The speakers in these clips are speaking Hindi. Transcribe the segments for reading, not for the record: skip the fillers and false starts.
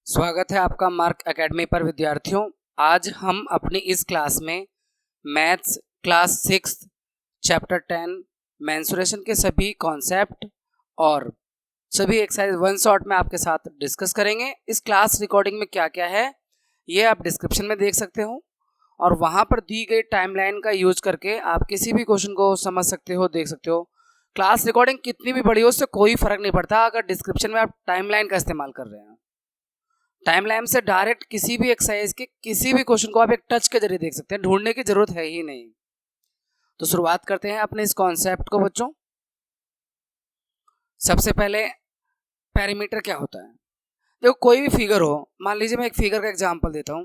स्वागत है आपका मार्क एकेडमी पर विद्यार्थियों। आज हम अपनी इस क्लास में मैथ्स क्लास 6 चैप्टर 10 मेंसुरेशन के सभी कॉन्सेप्ट और सभी एक्सरसाइज वन शॉट में आपके साथ डिस्कस करेंगे। इस क्लास रिकॉर्डिंग में क्या क्या है ये आप डिस्क्रिप्शन में देख सकते हो और वहाँ पर दी गई टाइमलाइन का यूज करके आप किसी भी क्वेश्चन को समझ सकते हो, देख सकते हो। क्लास रिकॉर्डिंग कितनी भी बड़ी हो उससे कोई फर्क नहीं पड़ता अगर डिस्क्रिप्शन में आप टाइमलाइन का इस्तेमाल कर रहे हैं। टाइमलाइन से डायरेक्ट किसी भी एक्सरसाइज के किसी भी क्वेश्चन को आप एक टच के जरिए देख सकते हैं, ढूंढने की जरूरत है ही नहीं। तो शुरुआत करते हैं अपने इस कॉन्सेप्ट को बच्चों। सबसे पहले पैरामीटर क्या होता है। देखो कोई भी फिगर हो, मान लीजिए मैं एक फिगर का एग्जांपल देता हूं।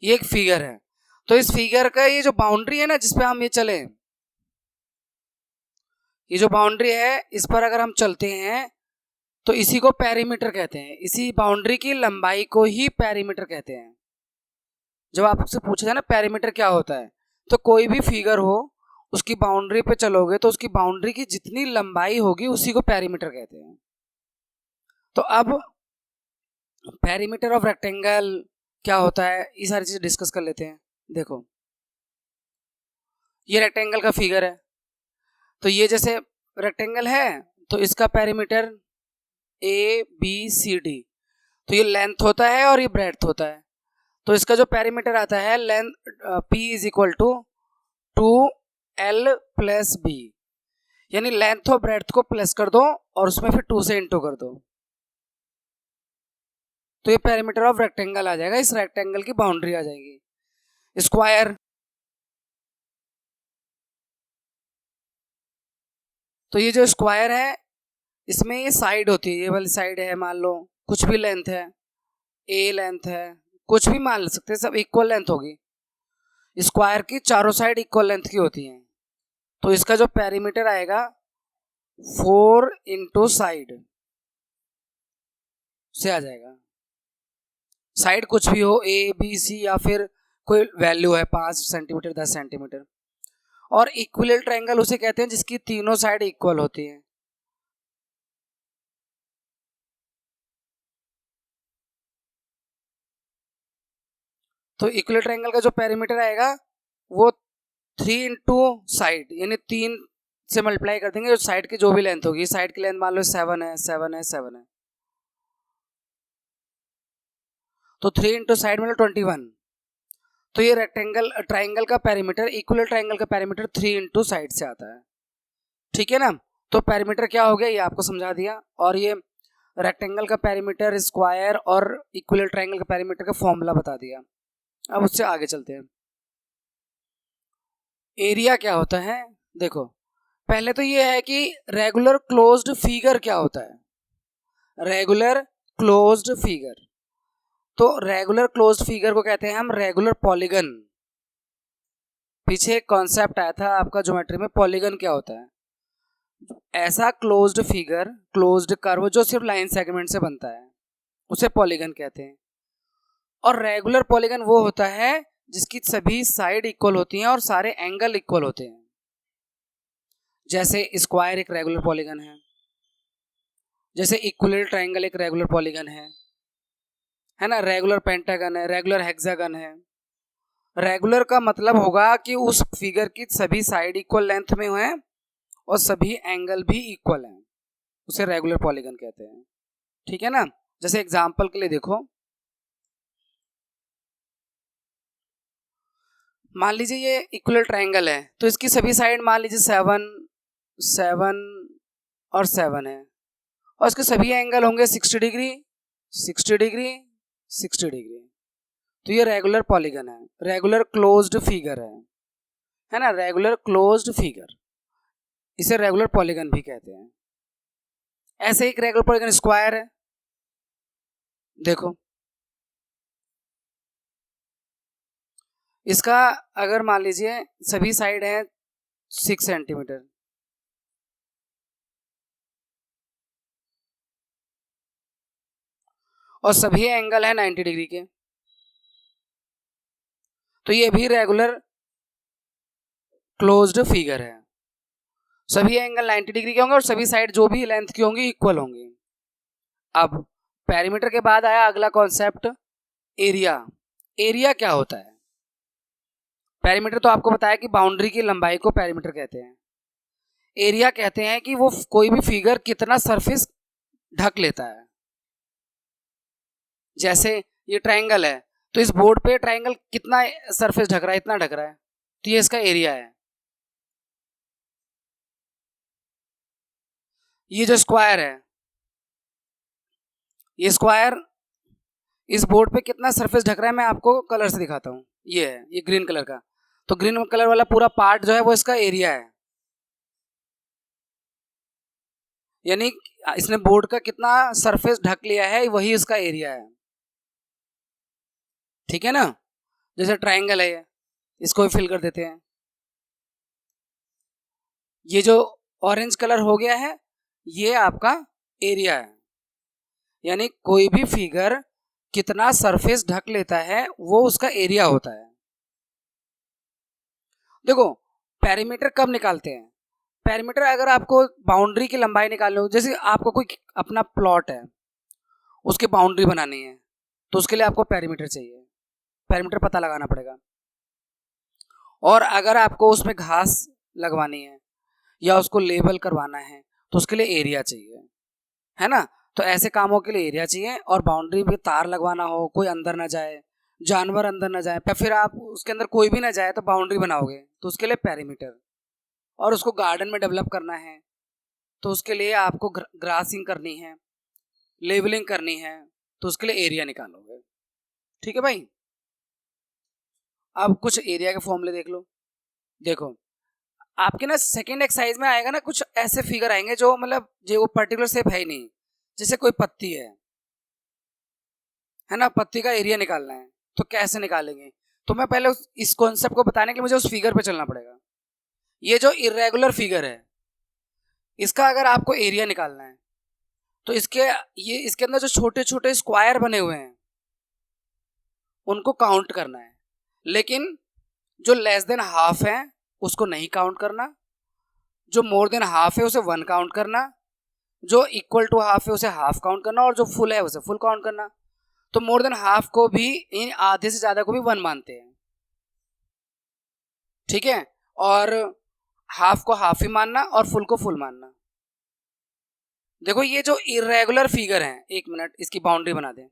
ये एक फिगर है, तो इस फिगर का ये जो बाउंड्री है ना जिसपे हम ये चले, ये जो बाउंड्री है इस पर अगर हम चलते हैं तो इसी को पेरीमीटर कहते हैं। इसी बाउंड्री की लंबाई को ही पेरीमीटर कहते हैं। जब आपसे पूछा जाए ना पेरीमीटर क्या होता है, तो कोई भी फिगर हो उसकी बाउंड्री पे चलोगे तो उसकी बाउंड्री की जितनी लंबाई होगी उसी को पेरीमीटर कहते हैं। तो अब पेरीमीटर ऑफ रेक्टेंगल क्या होता है ये सारी चीजें डिस्कस कर लेते हैं। देखो ये रेक्टेंगल का फिगर है, तो ये जैसे रेक्टेंगल है तो इसका पेरीमीटर ABCD, तो ये लेंथ होता है और ये ब्रेड्थ होता है। तो इसका जो पेरीमीटर आता है length P is equal to 2L plus B, यानी लेंथ और ब्रेड्थ को प्लस कर दो और उसमें फिर 2 से इंटू कर दो, तो ये पेरीमीटर ऑफ रेक्टेंगल आ जाएगा। इस रेक्टेंगल की बाउंड्री आ जाएगी। स्क्वायर, तो ये जो स्क्वायर है इसमें ये साइड होती है, ये वाली साइड है, मान लो कुछ भी लेंथ है, A लेंथ है, कुछ भी मान सकते हैं, सब इक्वल लेंथ होगी। स्क्वायर की चारों साइड इक्वल लेंथ की होती हैं, तो इसका जो पेरीमीटर आएगा 4 इंटू साइड से आ जाएगा। साइड कुछ भी हो, ABC या फिर कोई वैल्यू है 5 सेंटीमीटर 10 सेंटीमीटर। और इक्विलेटरल ट्रायंगल उसे कहते हैं जिसकी तीनों साइड इक्वल होती हैं। तो इक्विलेटरल ट्रायंगल का जो पेरीमीटर आएगा वो 3 इंटू साइड, यानी 3 से मल्टीप्लाई कर देंगे जो साइड की जो भी लेंथ होगी। साइड की लेंथ मान लो 7 है, 7 है, 7 है, तो 3 इंटू साइड मतलब 21। तो ये रेक्टेंगल ट्राइंगल का पेरीमीटर, इक्विलेटरल ट्राइंगल का पेरीमीटर 3 इंटू साइड से आता है। ठीक है ना। तो पेरीमीटर क्या हो गया ये आपको समझा दिया, और ये रेक्टेंगल का पेरीमीटर, स्क्वायर और इक्विलेटरल ट्राइंगल का पेरीमीटर का फॉर्मूला बता दिया। अब उससे आगे चलते हैं। एरिया क्या होता है। देखो पहले तो ये है कि रेगुलर क्लोज्ड फिगर क्या होता है। रेगुलर क्लोज्ड फिगर, तो रेगुलर क्लोज्ड फिगर को कहते हैं हम रेगुलर पॉलीगन। पीछे एक कॉन्सेप्ट आया था आपका ज्योमेट्री में, पॉलीगन क्या होता है। ऐसा क्लोज्ड फिगर, क्लोज्ड कर्व जो सिर्फ लाइन सेगमेंट से बनता है उसे पॉलीगन कहते हैं। और रेगुलर पॉलीगन वो होता है जिसकी सभी साइड इक्वल होती हैं और सारे एंगल इक्वल होते हैं। जैसे स्क्वायर एक रेगुलर पॉलीगन है, जैसे इक्विलेटरल ट्रायंगल एक रेगुलर पॉलीगन है ना। रेगुलर पेंटागन है, रेगुलर हेक्सागन है। रेगुलर का मतलब होगा कि उस फिगर की सभी साइड इक्वल लेंथ में है और सभी एंगल भी इक्वल हैं, उसे रेगुलर पॉलीगन कहते हैं। ठीक है ना। जैसे एग्जांपल के लिए देखो, मान लीजिए ये इक्विलेटरल ट्रायंगल है तो इसकी सभी साइड मान लीजिए 7, 7 और 7 है, और इसके सभी एंगल होंगे 60 डिग्री, 60 डिग्री, 60 डिग्री। तो ये रेगुलर पॉलीगन है, रेगुलर क्लोज्ड फिगर है ना। रेगुलर क्लोज्ड फिगर, इसे रेगुलर पॉलीगन भी कहते हैं। ऐसे एक रेगुलर पॉलीगन स्क्वायर है। देखो इसका अगर मान लीजिए सभी साइड है 6 सेंटीमीटर, और सभी एंगल है 90 डिग्री के, तो ये भी रेगुलर क्लोज्ड फिगर है। सभी एंगल 90 डिग्री के होंगे और सभी साइड जो भी लेंथ की होंगी इक्वल होंगी। अब पेरीमीटर के बाद आया अगला कॉन्सेप्ट, एरिया। एरिया क्या होता है? पेरीमीटर तो आपको बताया कि बाउंड्री की लंबाई को पेरीमीटर कहते हैं। एरिया कहते हैं कि वो कोई भी फिगर कितना सरफेस ढक लेता है। जैसे ये ट्रायंगल है, तो इस बोर्ड पे ट्रायंगल कितना सरफेस ढक रहा है? इतना ढक रहा है, तो ये इसका एरिया है। ये जो स्क्वायर है, ये स्क्वायर इस बोर्ड पे कितना सरफेस ढक रहा है मैं आपको कलर से दिखाता हूँ। ये है, ये ग्रीन कलर का, तो ग्रीन कलर वाला पूरा पार्ट जो है वो इसका एरिया है। यानी इसने बोर्ड का कितना सरफेस ढक लिया है वही इसका एरिया है। ठीक है ना? जैसे ट्रायंगल है ये, इसको भी फिल कर देते हैं। ये जो ऑरेंज कलर हो गया है ये आपका एरिया है। यानी कोई भी फिगर कितना सरफेस ढक लेता है वो उसका एरिया होता है। देखो पेरीमीटर कब निकालते हैं? पेरीमीटर अगर आपको बाउंड्री की लंबाई निकालनी हो, जैसे आपको कोई अपना प्लॉट है उसकी बाउंड्री बनानी है, तो उसके लिए आपको पेरीमीटर चाहिए, पेरीमीटर पता लगाना पड़ेगा। और अगर आपको उसमें घास लगवानी है या उसको लेबल करवाना है तो उसके लिए एरिया चाहिए, है ना? तो ऐसे कामों के लिए एरिया चाहिए। और बाउंड्री में तार लगवाना हो, कोई अंदर ना जाए, जानवर अंदर ना जाए, या फिर आप उसके अंदर कोई भी ना जाए तो बाउंड्री बनाओगे तो उसके लिए पेरीमीटर। और उसको गार्डन में डेवलप करना है तो उसके लिए आपको ग्रासिंग करनी है, लेवलिंग करनी है, तो उसके लिए एरिया निकालोगे। ठीक है भाई? अब कुछ एरिया के फॉर्मूले देख लो। देखो आपके ना सेकंड एक्सरसाइज में आएगा ना, कुछ ऐसे फिगर आएंगे जो मतलब जो वो पर्टिकुलर शेप है ही नहीं। जैसे कोई पत्ती है ना, पत्ती का एरिया निकालना है तो कैसे निकालेंगे? तो मैं पहले इस कॉन्सेप्ट को बताने के लिए मुझे उस फिगर पे चलना पड़ेगा। ये जो इरेगुलर फिगर है इसका अगर आपको एरिया निकालना है तो इसके अंदर जो छोटे छोटे स्क्वायर बने हुए हैं उनको काउंट करना है। लेकिन जो लेस देन हाफ है उसको नहीं काउंट करना, जो मोर देन हाफ है उसे 1 काउंट करना, जो इक्वल टू हाफ है उसे हाफ काउंट करना, और जो फुल है उसे फुल काउंट करना। तो मोर देन हाफ को भी, इन आधे से ज्यादा को भी 1 मानते हैं। ठीक है? और हाफ को हाफ ही मानना और फुल को फुल मानना। देखो ये जो इरेगुलर फिगर है, 1 मिनट इसकी बाउंड्री बना दें।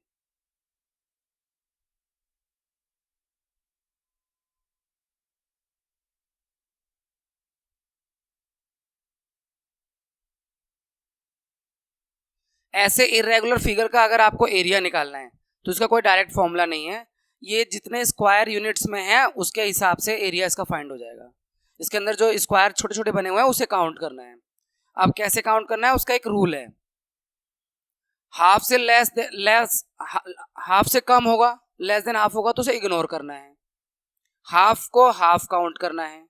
ऐसे इरेगुलर फिगर का अगर आपको एरिया निकालना है तो इसका कोई डायरेक्ट फॉर्मूला नहीं है। ये जितने स्क्वायर यूनिट्स में है उसके हिसाब से एरिया इसका फाइंड हो जाएगा। इसके अंदर जो स्क्वायर छोटे छोटे बने हुए हैं उसे काउंट करना है। अब कैसे काउंट करना है उसका एक रूल है। हाफ से लेस हाफ से कम होगा, लेस देन हाफ होगा तो उसे इग्नोर करना है। हाफ को हाफ काउंट करना है,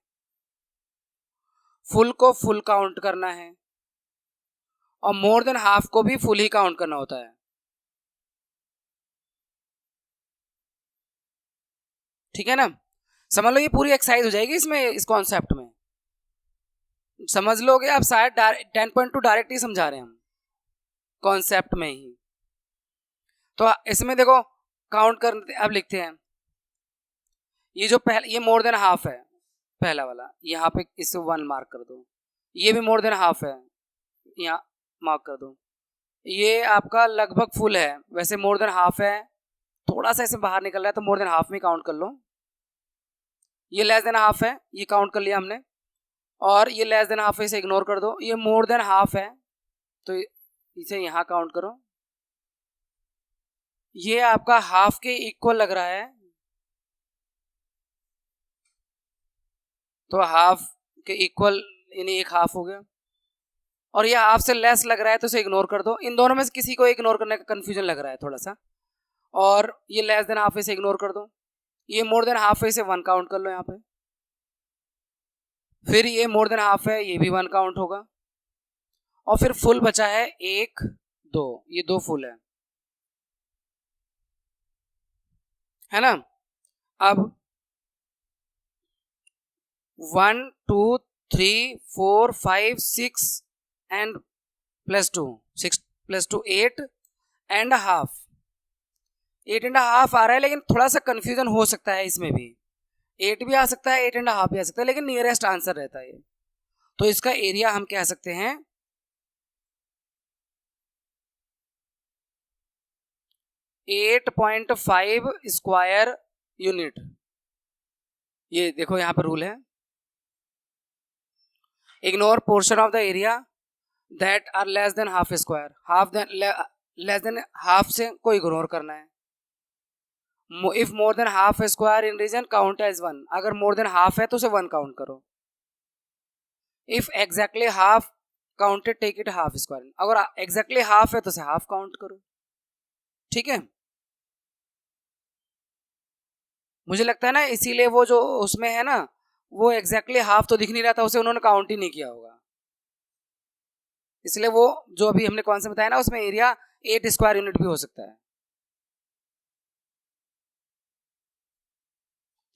फुल को फुल काउंट करना है, और मोर देन हाफ को भी फुल ही काउंट करना होता है। ठीक है ना? समझ लो ये पूरी एक्सरसाइज हो जाएगी इसमें, इस कॉन्सेप्ट में समझ लोगे आप। शायद 10.2 डायरेक्ट ही समझा रहे हैं हम कॉन्सेप्ट में ही। तो इसमें देखो काउंट कर, अब लिखते हैं। ये जो ये मोर देन हाफ है, पहला वाला, यहाँ पे इसे 1 मार्क कर दो। ये भी मोर देन हाफ है, यहाँ मार्क कर दो। ये आपका लगभग फुल है, वैसे मोर देन हाफ है, थोड़ा सा इसे बाहर निकल रहा है तो मोर देन हाफ में काउंट कर लो। ये लेस देन हाफ है, ये काउंट कर लिया हमने। और ये लेस देन हाफ है, इसे इग्नोर कर दो। ये मोर देन हाफ है तो इसे यहाँ काउंट करो। ये आपका हाफ के इक्वल लग रहा है तो हाफ के इक्वल, यानी एक हाफ हो गया। और ये हाफ से लेस लग रहा है तो इसे इग्नोर कर दो। इन दोनों में से किसी को इग्नोर करने का कंफ्यूजन लग रहा है थोड़ा सा। और ये लेस देन हाफ है, इसे इग्नोर कर दो। ये मोर देन हाफ है, इसे 1 काउंट कर लो यहाँ पे। फिर ये मोर देन हाफ है, ये भी 1 काउंट होगा। और फिर फुल बचा है 1 2, ये 2 फुल है ना? अब 1 2 3 4 5 6 and +2, 6 + 2 8 and half, 8 and half आ रहा है, लेकिन थोड़ा सा कंफ्यूजन हो सकता है इसमें भी, 8 भी आ सकता है 8 एंड हाफ भी आ सकता है, लेकिन नियरेस्ट आंसर रहता है ये। तो इसका एरिया हम कह सकते हैं 8.5 स्क्वायर यूनिट। ये देखो यहाँ पर रूल है, ignore portion of the area that are less than half square, less than half से को इग्नोर करना है। If more than half square in region count as 1, अगर मोर देन हाफ है तो उसे 1 काउंट करो। If exactly half counted take it half square, अगर एग्जैक्टली हाफ है तो उसे हाफ काउंट करो। ठीक है, मुझे लगता है ना इसीलिए वो जो उसमें है ना, वो एग्जैक्टली हाफ तो दिख नहीं रहा था, उसे उन्होंने काउंट ही नहीं किया होगा, इसलिए वो जो अभी हमने कौन सा बताया ना, उसमें एरिया 8 स्क्वायर यूनिट भी हो सकता है।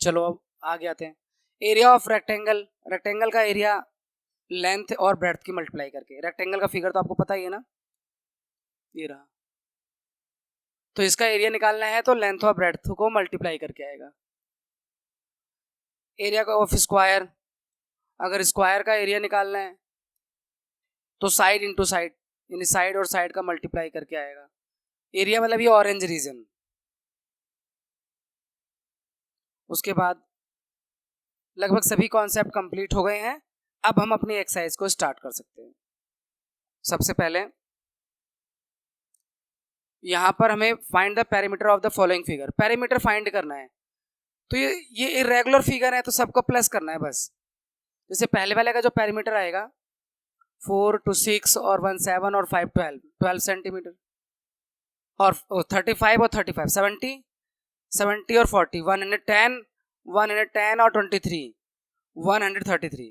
चलो अब आगे आते हैं, एरिया ऑफ रेक्टेंगल, रेक्टेंगल का एरिया लेंथ और ब्रेड्थ की मल्टीप्लाई करके, रेक्टेंगल का फिगर तो आपको पता ही है ना, ये रहा, तो इसका एरिया निकालना है तो लेंथ और ब्रेड्थ को मल्टीप्लाई करके आएगा। एरिया का ऑफ स्क्वायर, अगर स्क्वायर का एरिया निकालना है तो साइड इंटू साइड, यानी साइड और साइड का मल्टीप्लाई करके आएगा। एरिया मतलब ये ऑरेंज रीजन। उसके बाद लगभग सभी कॉन्सेप्ट कंप्लीट हो गए हैं, अब हम अपनी एक्सरसाइज को स्टार्ट कर सकते हैं। सबसे पहले यहाँ पर हमें find the perimeter of the following figure, perimeter find करना है, तो ये इरेगुलर फिगर है तो सबको प्लस करना है बस। जैसे पहले वाले का जो पेरीमीटर आएगा 4 to 6 और 1 7 और 5 12 सेंटीमीटर, और 35 और 35 70 70 और 40 110 110 और 23 133,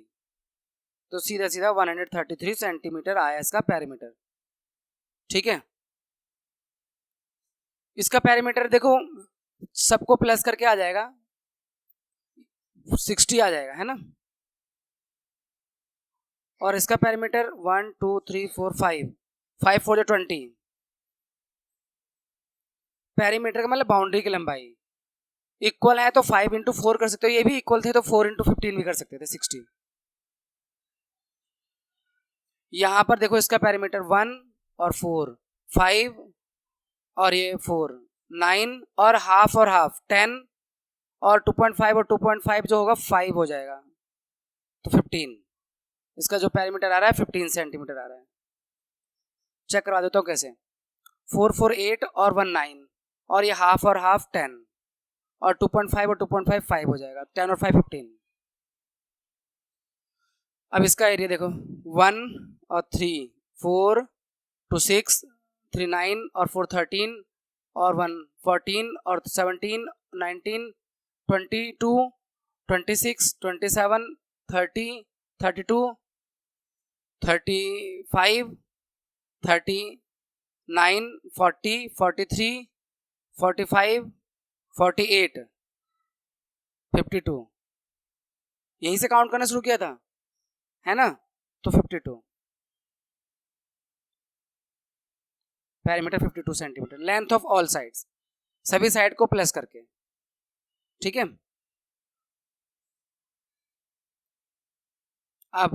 तो सीधा सीधा 133 सेंटीमीटर आया इसका पेरीमीटर। ठीक है, इसका पेरीमीटर देखो सबको प्लस करके आ जाएगा 60 आ जाएगा, है ना, और इसका पेरीमीटर 1 2 3 4 5 5 4 20, पेरीमीटर का मतलब बाउंड्री की लंबाई इक्वल है तो 5 इंटू 4 कर सकते हो, ये भी इक्वल थे तो 4 इंटू 15 भी कर सकते थे 60। यहां पर देखो इसका पेरीमीटर 1 और 4 5 और ये 4 9 और हाफ 10 और 2.5 और 2.5 जो होगा 5 हो जाएगा, तो 15। इसका जो पेरीमीटर आ रहा है 15 सेंटीमीटर आ रहा है। चेक करवा देता हूँ कैसे, 4 4 8 और 1 9 और ये हाफ 10 और 2.5 और 2.5 5 हो जाएगा, 10 और 5 15। अब इसका एरिया देखो 1 और 3 4 2 6 3 9 और 4 13 और 1 14 और 17 19 22 26 27 30 32 35 39 40 43 45 48 52, यहीं से काउंट करना शुरू किया था, है ना, तो 52 perimeter 52 centimetre, length of all sides, सभी साइड को प्लस करके। ठीक है, अब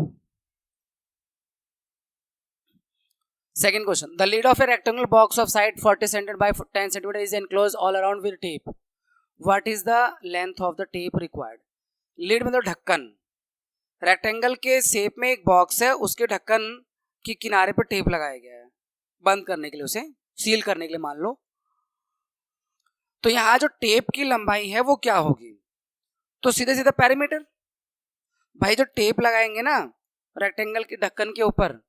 second question, the lid of a rectangular box of side 40 cm by 10 cm is enclosed all around with tape. What is the length of the tape required? Lid मतलब ढक्कन, रेक्टेंगल के शेप में एक बॉक्स है, उसके ढक्कन की किनारे पर टेप लगाया गया है बंद करने के लिए, उसे सील करने के लिए मान लो। तो यहाँ जो टेप की लंबाई है वो क्या होगी, तो सीधे सीधे पेरीमीटर, भाई जो टेप लगाएंगे ना रेक्टेंगल के ढक्कन के ऊपर,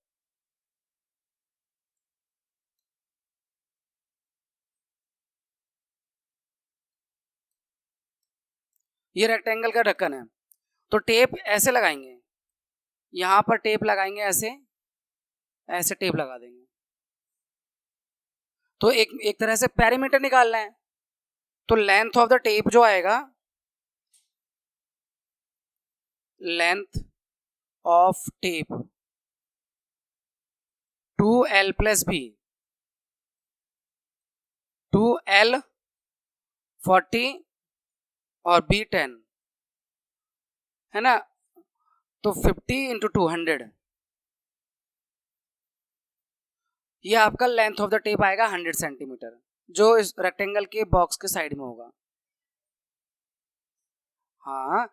ये रेक्टेंगल का ढक्कन है, तो टेप ऐसे लगाएंगे, यहां पर टेप लगाएंगे, ऐसे ऐसे टेप लगा देंगे, तो एक तरह से पेरीमीटर निकालना है, तो लेंथ ऑफ द टेप जो आएगा, length of tape 2L plus B 2L 40 और B 10 है ना, तो 50 इंटू 200, ये आपका लेंथ ऑफ द टेप आएगा 100 सेंटीमीटर, जो इस रेक्टेंगल के बॉक्स के साइड में होगा। हाँ,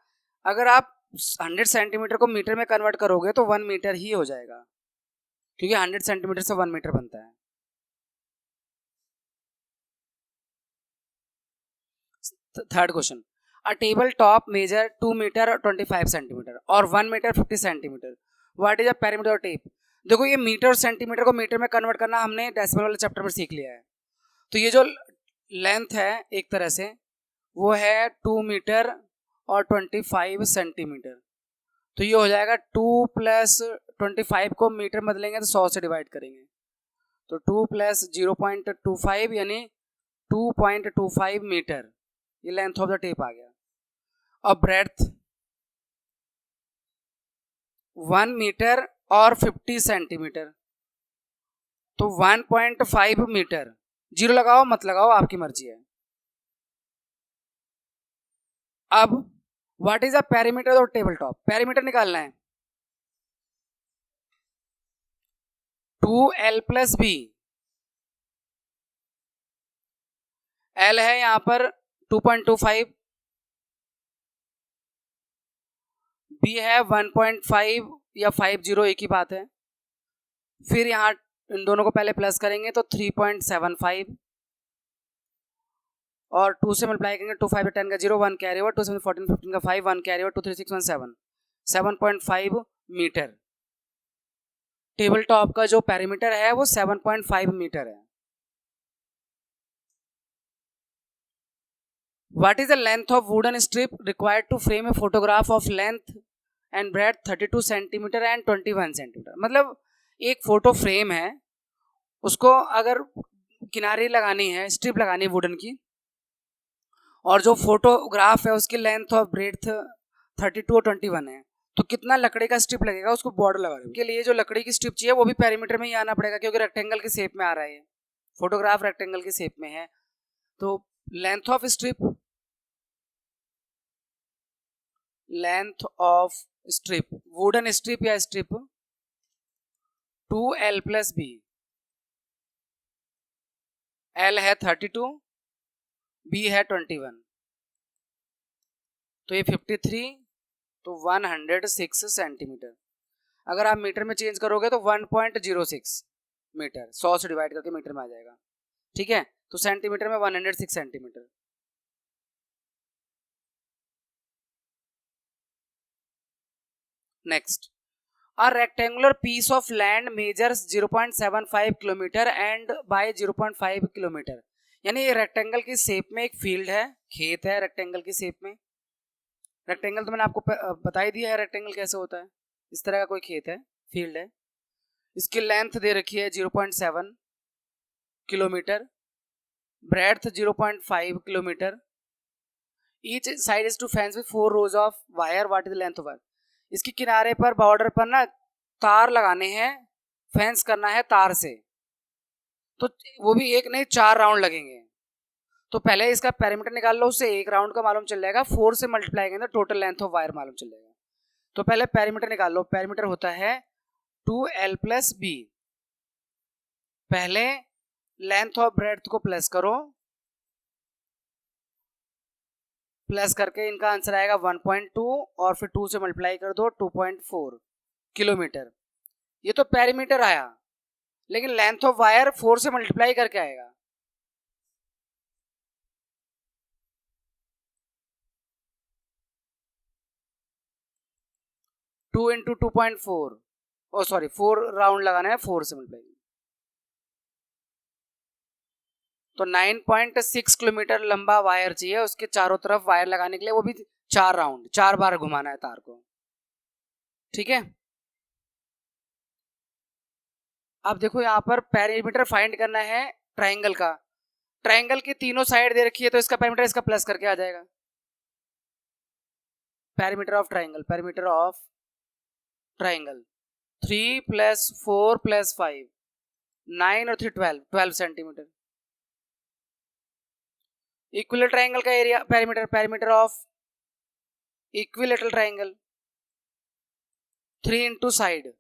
अगर आप 100 सेंटीमीटर को मीटर में कन्वर्ट करोगे तो 1 मीटर ही हो जाएगा, क्योंकि 100 सेंटीमीटर से 1 मीटर बनता है। Third question, a table top measure 2 metre 25 centimetre और 1 metre 50 centimetre, what is the perimeter of tape. देखो ये मीटर और सेंटीमीटर को मीटर में कन्वर्ट करना हमने डेसिमल वाले चैप्टर में सीख लिया है। तो ये जो लेंथ है एक तरह से वो है 2 मीटर और 25 सेंटीमीटर, तो ये हो जाएगा 2 प्लस 25 को मीटर बदलेंगे तो 100 से डिवाइड करेंगे, तो 2 प्लस 0.25 यानी 2.25 मीटर, ये लेंथ ऑफ द टेप आ गया। और ब्रेड्थ 1 मीटर और 50 सेंटीमीटर, तो 1.5 मीटर। जीरो लगाओ मत लगाओ, आपकी मर्जी है। अब what is the perimeter of table top, perimeter निकालना है 2L प्लस बी, L है यहां पर 2.25, B है 1.5 या 50, एक ही बात है। फिर यहाँ इन दोनों को पहले प्लस करेंगे तो 3.75 और 2 से मल्टीप्लाई करेंगे, 2 5 10 का 0, 1 कैरी ओवर, 2 7 14 15 का 5, 1 carry over, 2 3 6 1 7, 7.5 metre. Table top का जो पेरीमीटर है वो 7.5 मीटर है। What is the length of wooden strip required to frame a photograph of length and breadth 32 centimetre and 21 centimetre. मतलब एक फोटो फ्रेम है, उसको अगर किनारे लगानी है, स्ट्रिप लगानी है वुडन की, और जो फोटोग्राफ है उसकी लेंथ और ब्रेड्थ 32 और 21 है, तो कितना लकड़ी का स्ट्रिप लगेगा उसको बॉर्डर लगाने के लिए। जो लकड़ी की स्ट्रिप चाहिए वो भी पेरीमीटर में ही आना पड़ेगा, क्योंकि रेक्टेंगल की शेप में आ रहा है, फोटोग्राफ रेक्टेंगल की शेप में है। तो length of strip, length of strip, wooden strip या strip 2L plus B, L है 32, B है 21, तो ये 53, तो 106 सेंटीमीटर। अगर आप मीटर में चेंज करोगे तो 1.06 मीटर, 100 से डिवाइड करके मीटर में आ जाएगा, ठीक है। तो सेंटीमीटर में 106 centimetre. Next, a rectangular piece of land measures 0.75 kilometre and by 0.5 kilometre, यानी ये रेक्टेंगल की शेप में एक फील्ड है, खेत है रेक्टेंगल की शेप में। रेक्टेंगल तो मैंने आपको बता ही दिया है रेक्टेंगल कैसे होता है। इस तरह का कोई खेत है, फील्ड है, इसकी लेंथ दे रखी है 0.7 kilometre, breadth 0.5 kilometre, each side is to fence with 4 rows of wire, what is the length of wire. इसके किनारे पर बॉर्डर पर ना तार लगाने हैं, फेंस करना है तार से, तो वो भी एक नहीं 4 राउंड लगेंगे। तो पहले इसका पेरीमीटर निकाल लो, उससे एक राउंड का मालूम चल जाएगा, 4 से मल्टीप्लाई करेंगे तो टोटल लेंथ ऑफ वायर मालूम चल जाएगा। तो पहले पेरीमीटर निकाल लो, पेरीमीटर होता है 2L प्लस बी, पहले लेंथ ऑफ ब्रेड्थ को प्लस करो, प्लस करके इनका आंसर आएगा 1.2 और फिर 2 से मल्टीप्लाई कर दो 2.4 किलोमीटर। ये तो पेरीमीटर आया, लेकिन लेंथ ऑफ वायर 4 से मल्टीप्लाई करके आएगा। टू इंटू 2.4, ओ सॉरी 4 राउंड लगाना है, 4 से मल्टीप्लाई, तो 9.6 किलोमीटर लंबा वायर चाहिए, उसके चारों तरफ वायर लगाने के लिए, वो भी 4 राउंड, 4 बार घुमाना है तार को, ठीक है। अब देखो यहाँ पर पेरीमीटर फाइंड करना है ट्राइंगल का, ट्राइंगल की तीनों साइड दे रखी है, तो इसका पेरीमीटर इसका प्लस करके आ जाएगा। Perimeter of triangle, perimeter of triangle 3 + 4 + 5 9 और 3 12 सेंटीमीटर। इक्विलेटरल ट्राइंगल का area perimeter of equilateral triangle 3 into side,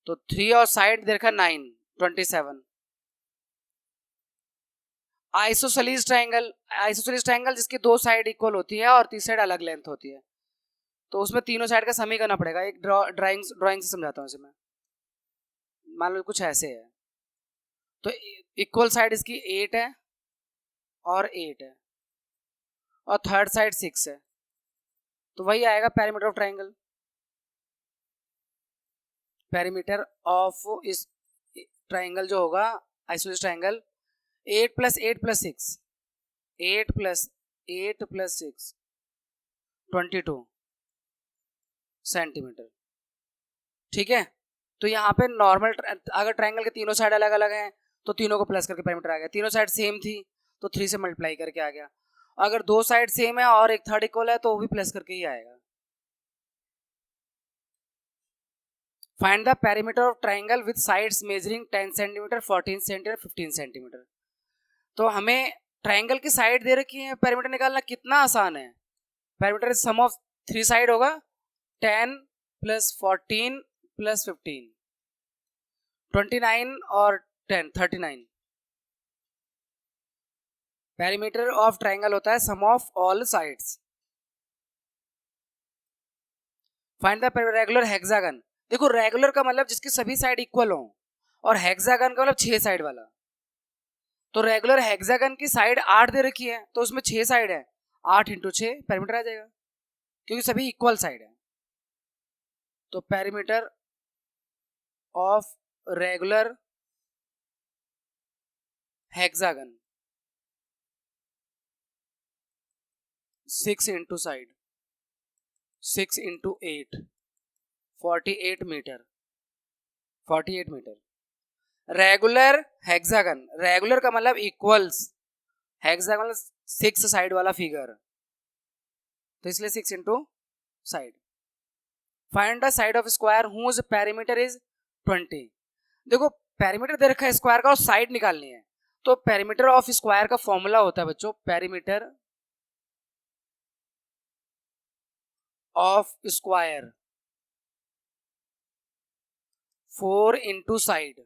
तो 3 और साइड देखा 9 27। आइसोसेलेस ट्राइंगल जिसकी दो साइड इक्वल होती है और तीसरी साइड अलग लेंथ होती है, तो उसमें तीनों साइड का सम ही करना पड़ेगा। एक ड्राइंग से समझाता हूँ इसे मैं। मान लो कुछ ऐसे है, तो इक्वल साइड इसकी 8 है और 8 है और थर्ड साइड 6 है, तो वही आएगा perimeter of triangle. Perimeter of इस ट्राइंगल जो होगा आइसोसेलेस ट्राइंगल 8 + 8 + 6 8 + 8 + 6 22 सेंटीमीटर। ठीक है, तो यहाँ पे नॉर्मल अगर ट्राइंगल के तीनों साइड अलग अलग हैं तो तीनों को प्लस करके पेरीमीटर आ गया। तीनों साइड सेम थी तो 3 से मल्टीप्लाई करके आ गया। अगर दो साइड सेम है और एक थर्ड इक्वल है तो वो भी प्लस करके ही आएगा। Find the perimeter of triangle with sides measuring 10 centimetre 14 centimetre 15 centimetre. तो हमें ट्राइंगल की साइड दे रखी है, पेरीमीटर निकालना कितना आसान है। पेरीमीटर सम ऑफ 3 साइड होगा 10 + 14 + 15 29 और 10 39। पेरीमीटर ऑफ ट्राइंगल होता है sum of all sides. Find the regular hexagon. देखो रेगुलर का मतलब जिसकी सभी साइड इक्वल हो और हेक्सागन का मतलब 6 साइड वाला। तो रेगुलर हेक्सागन की साइड 8 दे रखी है तो उसमें 6 साइड है, 8 × 6 पेरीमीटर आ जाएगा क्योंकि सभी इक्वल साइड है। तो perimeter of regular hexagon 6 × side 6 × 8 48 metre 48 metre. Regular hexagon, regular का मतलब इक्वल्स, हेक्सागन मतलब 6 साइड वाला फिगर, तो इसलिए 6 × side. Find the side of square whose perimeter is 20। देखो पेरीमीटर दे रखा है स्क्वायर का और साइड निकालनी है, तो पेरीमीटर ऑफ स्क्वायर का फॉर्मूला होता है बच्चों, पेरीमीटर ऑफ स्क्वायर 4 × साइड,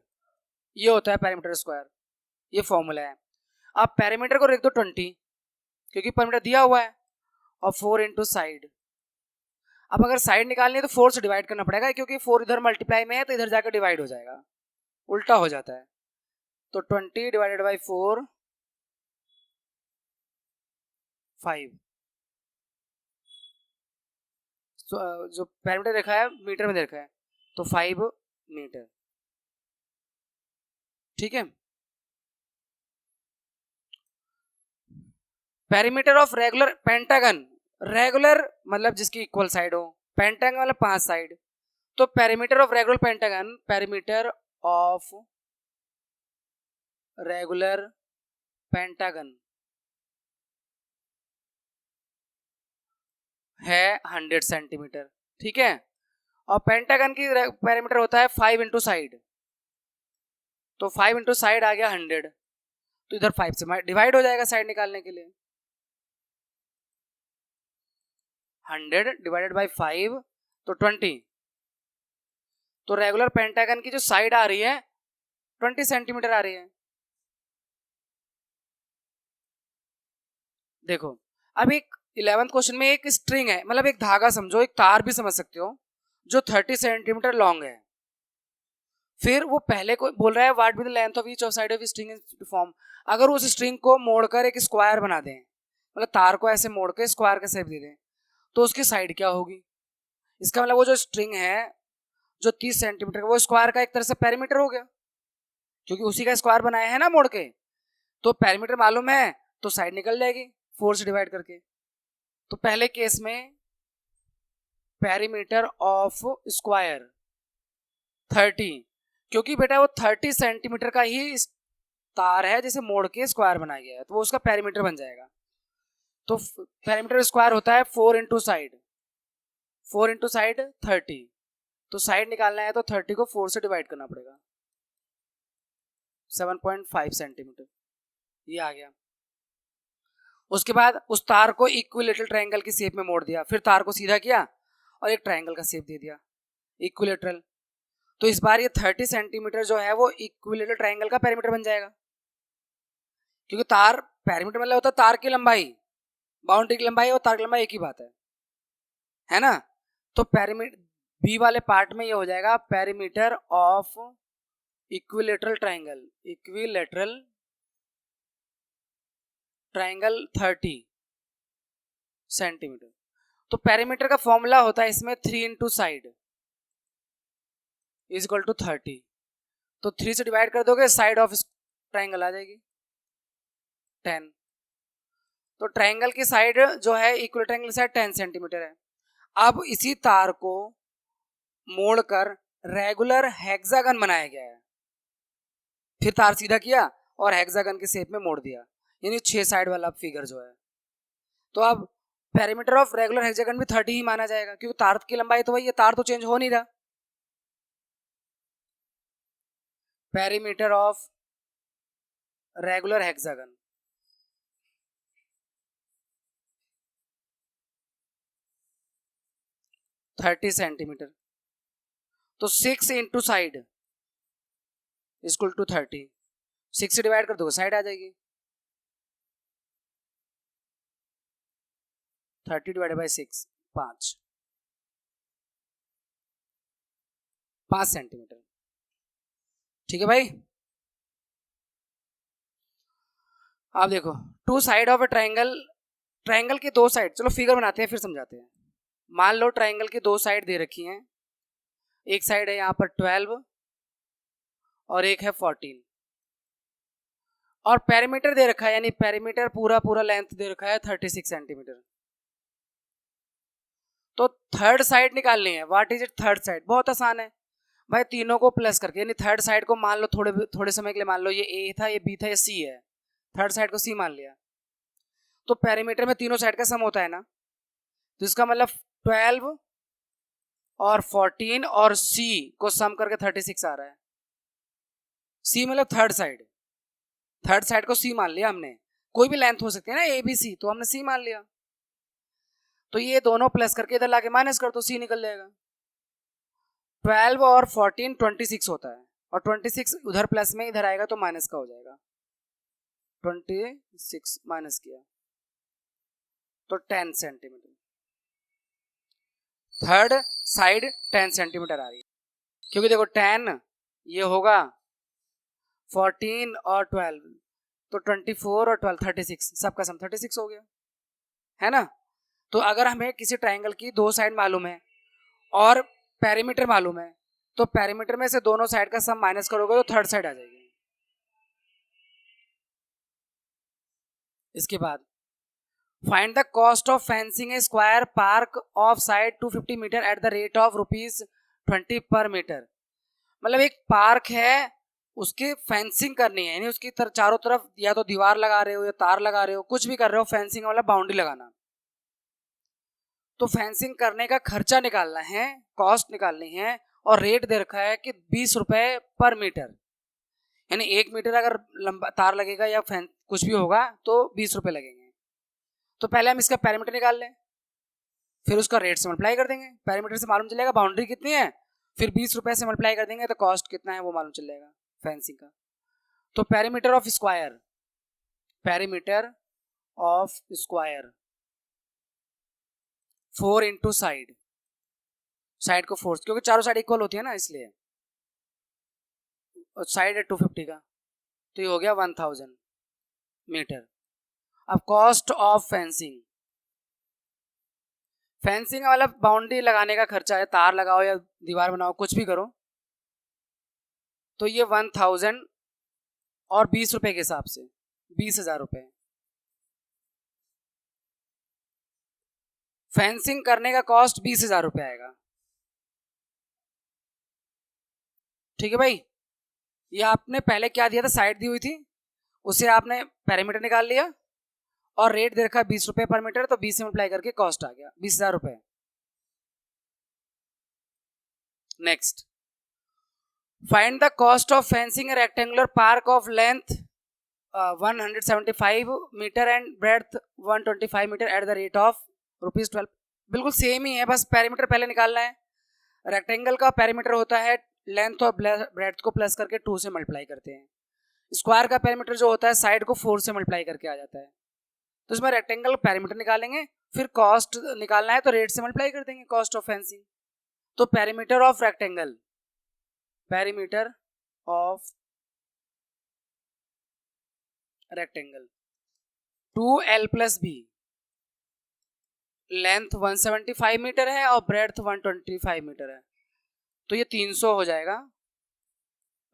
ये होता है पेरीमीटर स्क्वायर, ये फॉर्मूला है। अब पेरीमीटर को लिख दो 20 क्योंकि पेरीमीटर दिया हुआ है और 4 × साइड। अब अगर साइड निकालनी है तो 4 से डिवाइड करना पड़ेगा क्योंकि 4 इधर मल्टीप्लाई में है तो इधर जाकर डिवाइड हो जाएगा, उल्टा हो जाता है। तो 20 / 4 5। जो पैरामीटर देखा है मीटर में देखा है तो 5 मीटर। ठीक है, perimeter of regular pentagon, regular मतलब जिसकी इक्वल साइड हो, पेंटागन मतलब 5 साइड, तो perimeter of regular pentagon, perimeter of regular pentagon है 100 सेंटीमीटर। ठीक है, और पेंटागन की पेरीमीटर होता है 5 × साइड, तो 5 × साइड आ गया 100, तो इधर 5 से डिवाइड हो जाएगा साइड निकालने के लिए। 100 / 5 तो 20, तो रेगुलर पेंटागन की जो साइड आ रही है 20 सेंटीमीटर आ रही है। देखो अब एक 11th क्वेश्चन में एक स्ट्रिंग है, मतलब एक धागा समझो, एक तार भी समझ सकते हो, जो 30 सेंटीमीटर लॉन्ग है। फिर वो पहले को बोल रहा है what be the length of each of side of string in form. अगर उस स्ट्रिंग को मोड़कर एक स्क्वायर बना दें, मतलब तार को ऐसे मोड़ के स्क्वायर का शेप दे दें, तो उसकी साइड क्या होगी। इसका मतलब वो जो स्ट्रिंग है जो 30 सेंटीमीटर वो स्क्वायर का एक तरह से पेरीमीटर हो गया, क्योंकि उसी का स्क्वायर बनाया है ना मोड़ के। तो पेरीमीटर मालूम है तो साइड निकल जाएगी 4 से डिवाइड करके। तो पहले केस में पेरीमीटर ऑफ स्क्वायर 30, क्योंकि बेटा वो 30 सेंटीमीटर का ही तार है जिसे मोड़ के स्क्वायर बनाया गया है, तो वो उसका पेरीमीटर बन जाएगा। तो पेरीमीटर स्क्वायर होता है 4 × साइड, 4 इंटू साइड 30, तो साइड निकालना है तो 30 को 4 से डिवाइड करना पड़ेगा, 7.5 सेंटीमीटर, ये आ गया। उसके बाद उस तार को इक्विलेटरल ट्रायंगल की शेप में मोड़ दिया, फिर तार को सीधा किया और एक ट्रायंगल का शेप दे दिया इक्विलेटरल। तो इस बार ये 30 सेंटीमीटर जो है वो इक्विलेटरल ट्रायंगल का पेरीमीटर बन जाएगा, क्योंकि तार पेरीमीटर मतलब होता है तार की लंबाई, बाउंड्री की लंबाई और तार की लंबाई एक ही बात है ना। तो पेरीमीटर बी वाले पार्ट में ये हो जाएगा perimeter of equilateral triangle, equilateral triangle 30 centimetre. तो पेरीमीटर का फॉर्मूला होता है इसमें 3 into side is equal to 30, तो 3 से डिवाइड कर दोगे साइड ऑफ ट्रायंगल आ जाएगी 10। तो ट्रायंगल की साइड जो है इक्वल ट्रायंगल की साइड 10 सेंटीमीटर है। अब इसी तार को मोड़कर रेगुलर हेक्सागन बनाया गया है, फिर तार सीधा किया और हेक्सागन के शेप में मोड़ दिया, यानी 6 साइड वाला फिगर जो है। तो अब पेरीमीटर ऑफ रेगुलर हेक्सागन भी 30 ही माना जाएगा, क्योंकि तार की लंबाई तो वही है, तार तो चेंज हो नहीं रहा। Perimeter of regular hexagon 30 centimetre, तो 6 इंटू साइड इक्वल टू 30, 6 से डिवाइड कर दो साइड आ जाएगी, 30 डिवाइड बाई 6 5 सेंटीमीटर। ठीक है भाई। आप देखो two side of a triangle, triangle की दो साइड, चलो फिगर बनाते हैं फिर समझाते हैं। मान लो ट्रायंगल की दो साइड दे रखी हैं, एक साइड है यहाँ पर 12 और एक है 14, और पेरीमीटर दे रखा है, यानी पेरीमीटर पूरा लेंथ दे रखा है 36 सेंटीमीटर। तो थर्ड साइड निकालनी है, what is it third side, बहुत आसान है भाई, तीनों को प्लस करके, यानी थर्ड साइड को मान लो थोड़े समय के लिए मान लो ये ए था, ये बी था, ये सी है, थर्ड साइड को सी मान लिया। तो पेरीमीटर में तीनों साइड का सम होता है ना, तो इसका मतलब 12 और 14 और सी को सम करके 36 आ रहा है। सी मतलब थर्ड साइड, थर्ड साइड को सी मान लिया हमने, कोई भी लेंथ हो सकती है ना ए बी सी, तो हमने सी मान लिया। तो ये दोनों प्लस करके इधर लाके माइनस कर दो, सी निकल जाएगा। 12 और 14 26 होता है, और 26 उधर प्लस में इधर आएगा तो माइनस का हो जाएगा, 26 माइनस किया तो 10 सेंटीमीटर, थर्ड साइड 10 सेंटीमीटर आ रही है, क्योंकि देखो 10 ये होगा 14 और 12, तो 24 और 12 36, सबका सम 36 हो गया, है ना। तो अगर हमें किसी ट्रायंगल की दो साइड मालूम है और पेरीमीटर मालूम है, तो पेरीमीटर में से दोनों साइड का सम माइनस करोगे तो थर्ड साइड आ जाएगी। इसके बाद find the cost of fencing a square park of side 250 metre at the rate of ₹20 per metre. मतलब एक पार्क है, उसकी फेंसिंग करनी है, यानी उसकी चारों तरफ या तो दीवार लगा रहे हो या तार लगा रहे हो, कुछ भी कर रहे हो, फेंसिंग वाला बाउंड्री लगाना। तो फेंसिंग करने का खर्चा निकालना है, कॉस्ट निकालनी है, और रेट दे रखा है कि ₹20 पर मीटर, यानी 1 मीटर अगर लंबा तार लगेगा या कुछ भी होगा तो ₹20 लगेंगे। तो पहले हम इसका पेरीमीटर निकाल लें, फिर उसका रेट से मल्टीप्लाई कर देंगे, पेरीमीटर से मालूम चलेगा बाउंड्री कितनी है, फिर ₹20 से मल्टीप्लाई कर देंगे तो कॉस्ट कितना है वो मालूम चल जाएगा फेंसिंग का। तो perimeter of square, perimeter of square 4 into side, side को 4, क्योंकि चारों साइड इक्वल होती है ना इसलिए, और साइड है 250 का, तो ये हो गया 1000 मीटर। अब कॉस्ट ऑफ फेंसिंग, फेंसिंग वाला बाउंड्री लगाने का खर्चा है, तार लगाओ या दीवार बनाओ कुछ भी करो, तो ये 1000 और ₹20 के हिसाब से 20,000 रुपए। फेंसिंग करने का कॉस्ट 20,000 रुपए आएगा। ठीक है भाई, ये आपने पहले क्या दिया था, साइड दी हुई थी, उसे आपने पेरीमीटर निकाल लिया और रेट दे रखा है ₹20 पर मीटर, तो 20 से मल्टीप्लाई करके कॉस्ट आ गया 20,000 रुपए। Next, find the cost of fencing a rectangular park of length 175 metre and breadth 125 metre at the rate of ₹12। बिल्कुल सेम ही है, बस पेरीमीटर पहले निकालना है। रेक्टेंगल का पेरीमीटर होता है लेंथ और ब्रेड्थ को प्लस करके 2 से मल्टीप्लाई करते हैं। स्क्वायर का पेरीमीटर जो होता है साइड को 4 से मल्टीप्लाई करके आ जाता है। तो इसमें रेक्टेंगल पेरीमीटर निकालेंगे, फिर कॉस्ट निकालना है तो रेट से मल्टीप्लाई कर देंगे, कॉस्ट ऑफ फेंसिंग। तो perimeter of rectangle, perimeter of rectangle 2L plus B, length 175 metre है और ब्रेड्थ 125 मीटर है, तो ये 300 हो जाएगा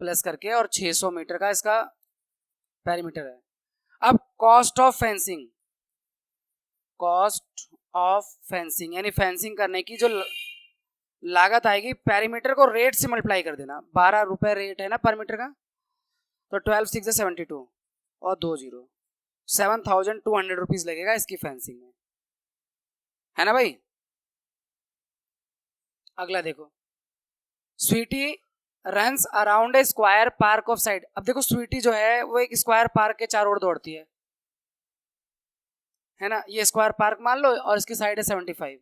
प्लस करके, और 600 मीटर का इसका पेरीमीटर है। अब cost of fencing, cost of fencing यानी फेंसिंग करने की जो लागत आएगी, पेरीमीटर को रेट से मल्टीप्लाई कर देना। 12 रुपए रेट है ना पर मीटर का, तो 12 6 72 और 2 0, 7200 रुपीज लगेगा इसकी फेंसिंग में, है ना भाई। अगला देखो, Sweety runs around a square park of side. अब देखो स्वीटी जो है वो एक स्क्वायर पार्क के चारों ओर दौड़ती है ना। ये स्क्वायर पार्क मान लो और इसकी साइड है 75।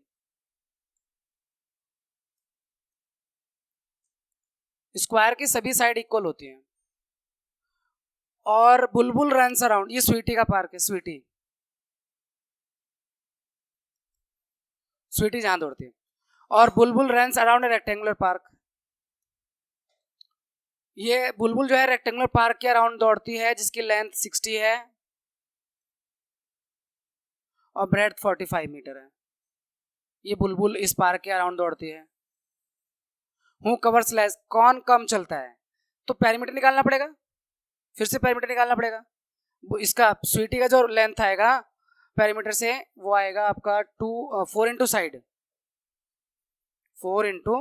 स्क्वायर की सभी साइड इक्वल होती हैं। और बुलबुल रन्स अराउंड, ये स्वीटी का पार्क है, स्वीटी स्वीटी जहां दौड़ती है। और बुलबुल रन्स अराउंड ए रेक्टेंगुलर पार्क, ये बुलबुल जो है रेक्टेंगुलर पार्क के अराउंड दौड़ती है जिसकी लेंथ 60 है और ब्रेड्थ 45 मीटर है। ये बुलबुल इस पार्क के अराउंड दौड़ती है। हु कवर्स लेस, कौन कम चलता है, तो पेरीमीटर निकालना पड़ेगा, फिर से पेरीमीटर निकालना पड़ेगा। इसका स्वीटी का जो लेंथ आएगा पेरीमीटर से वो आएगा आपका 4 into side, 4 into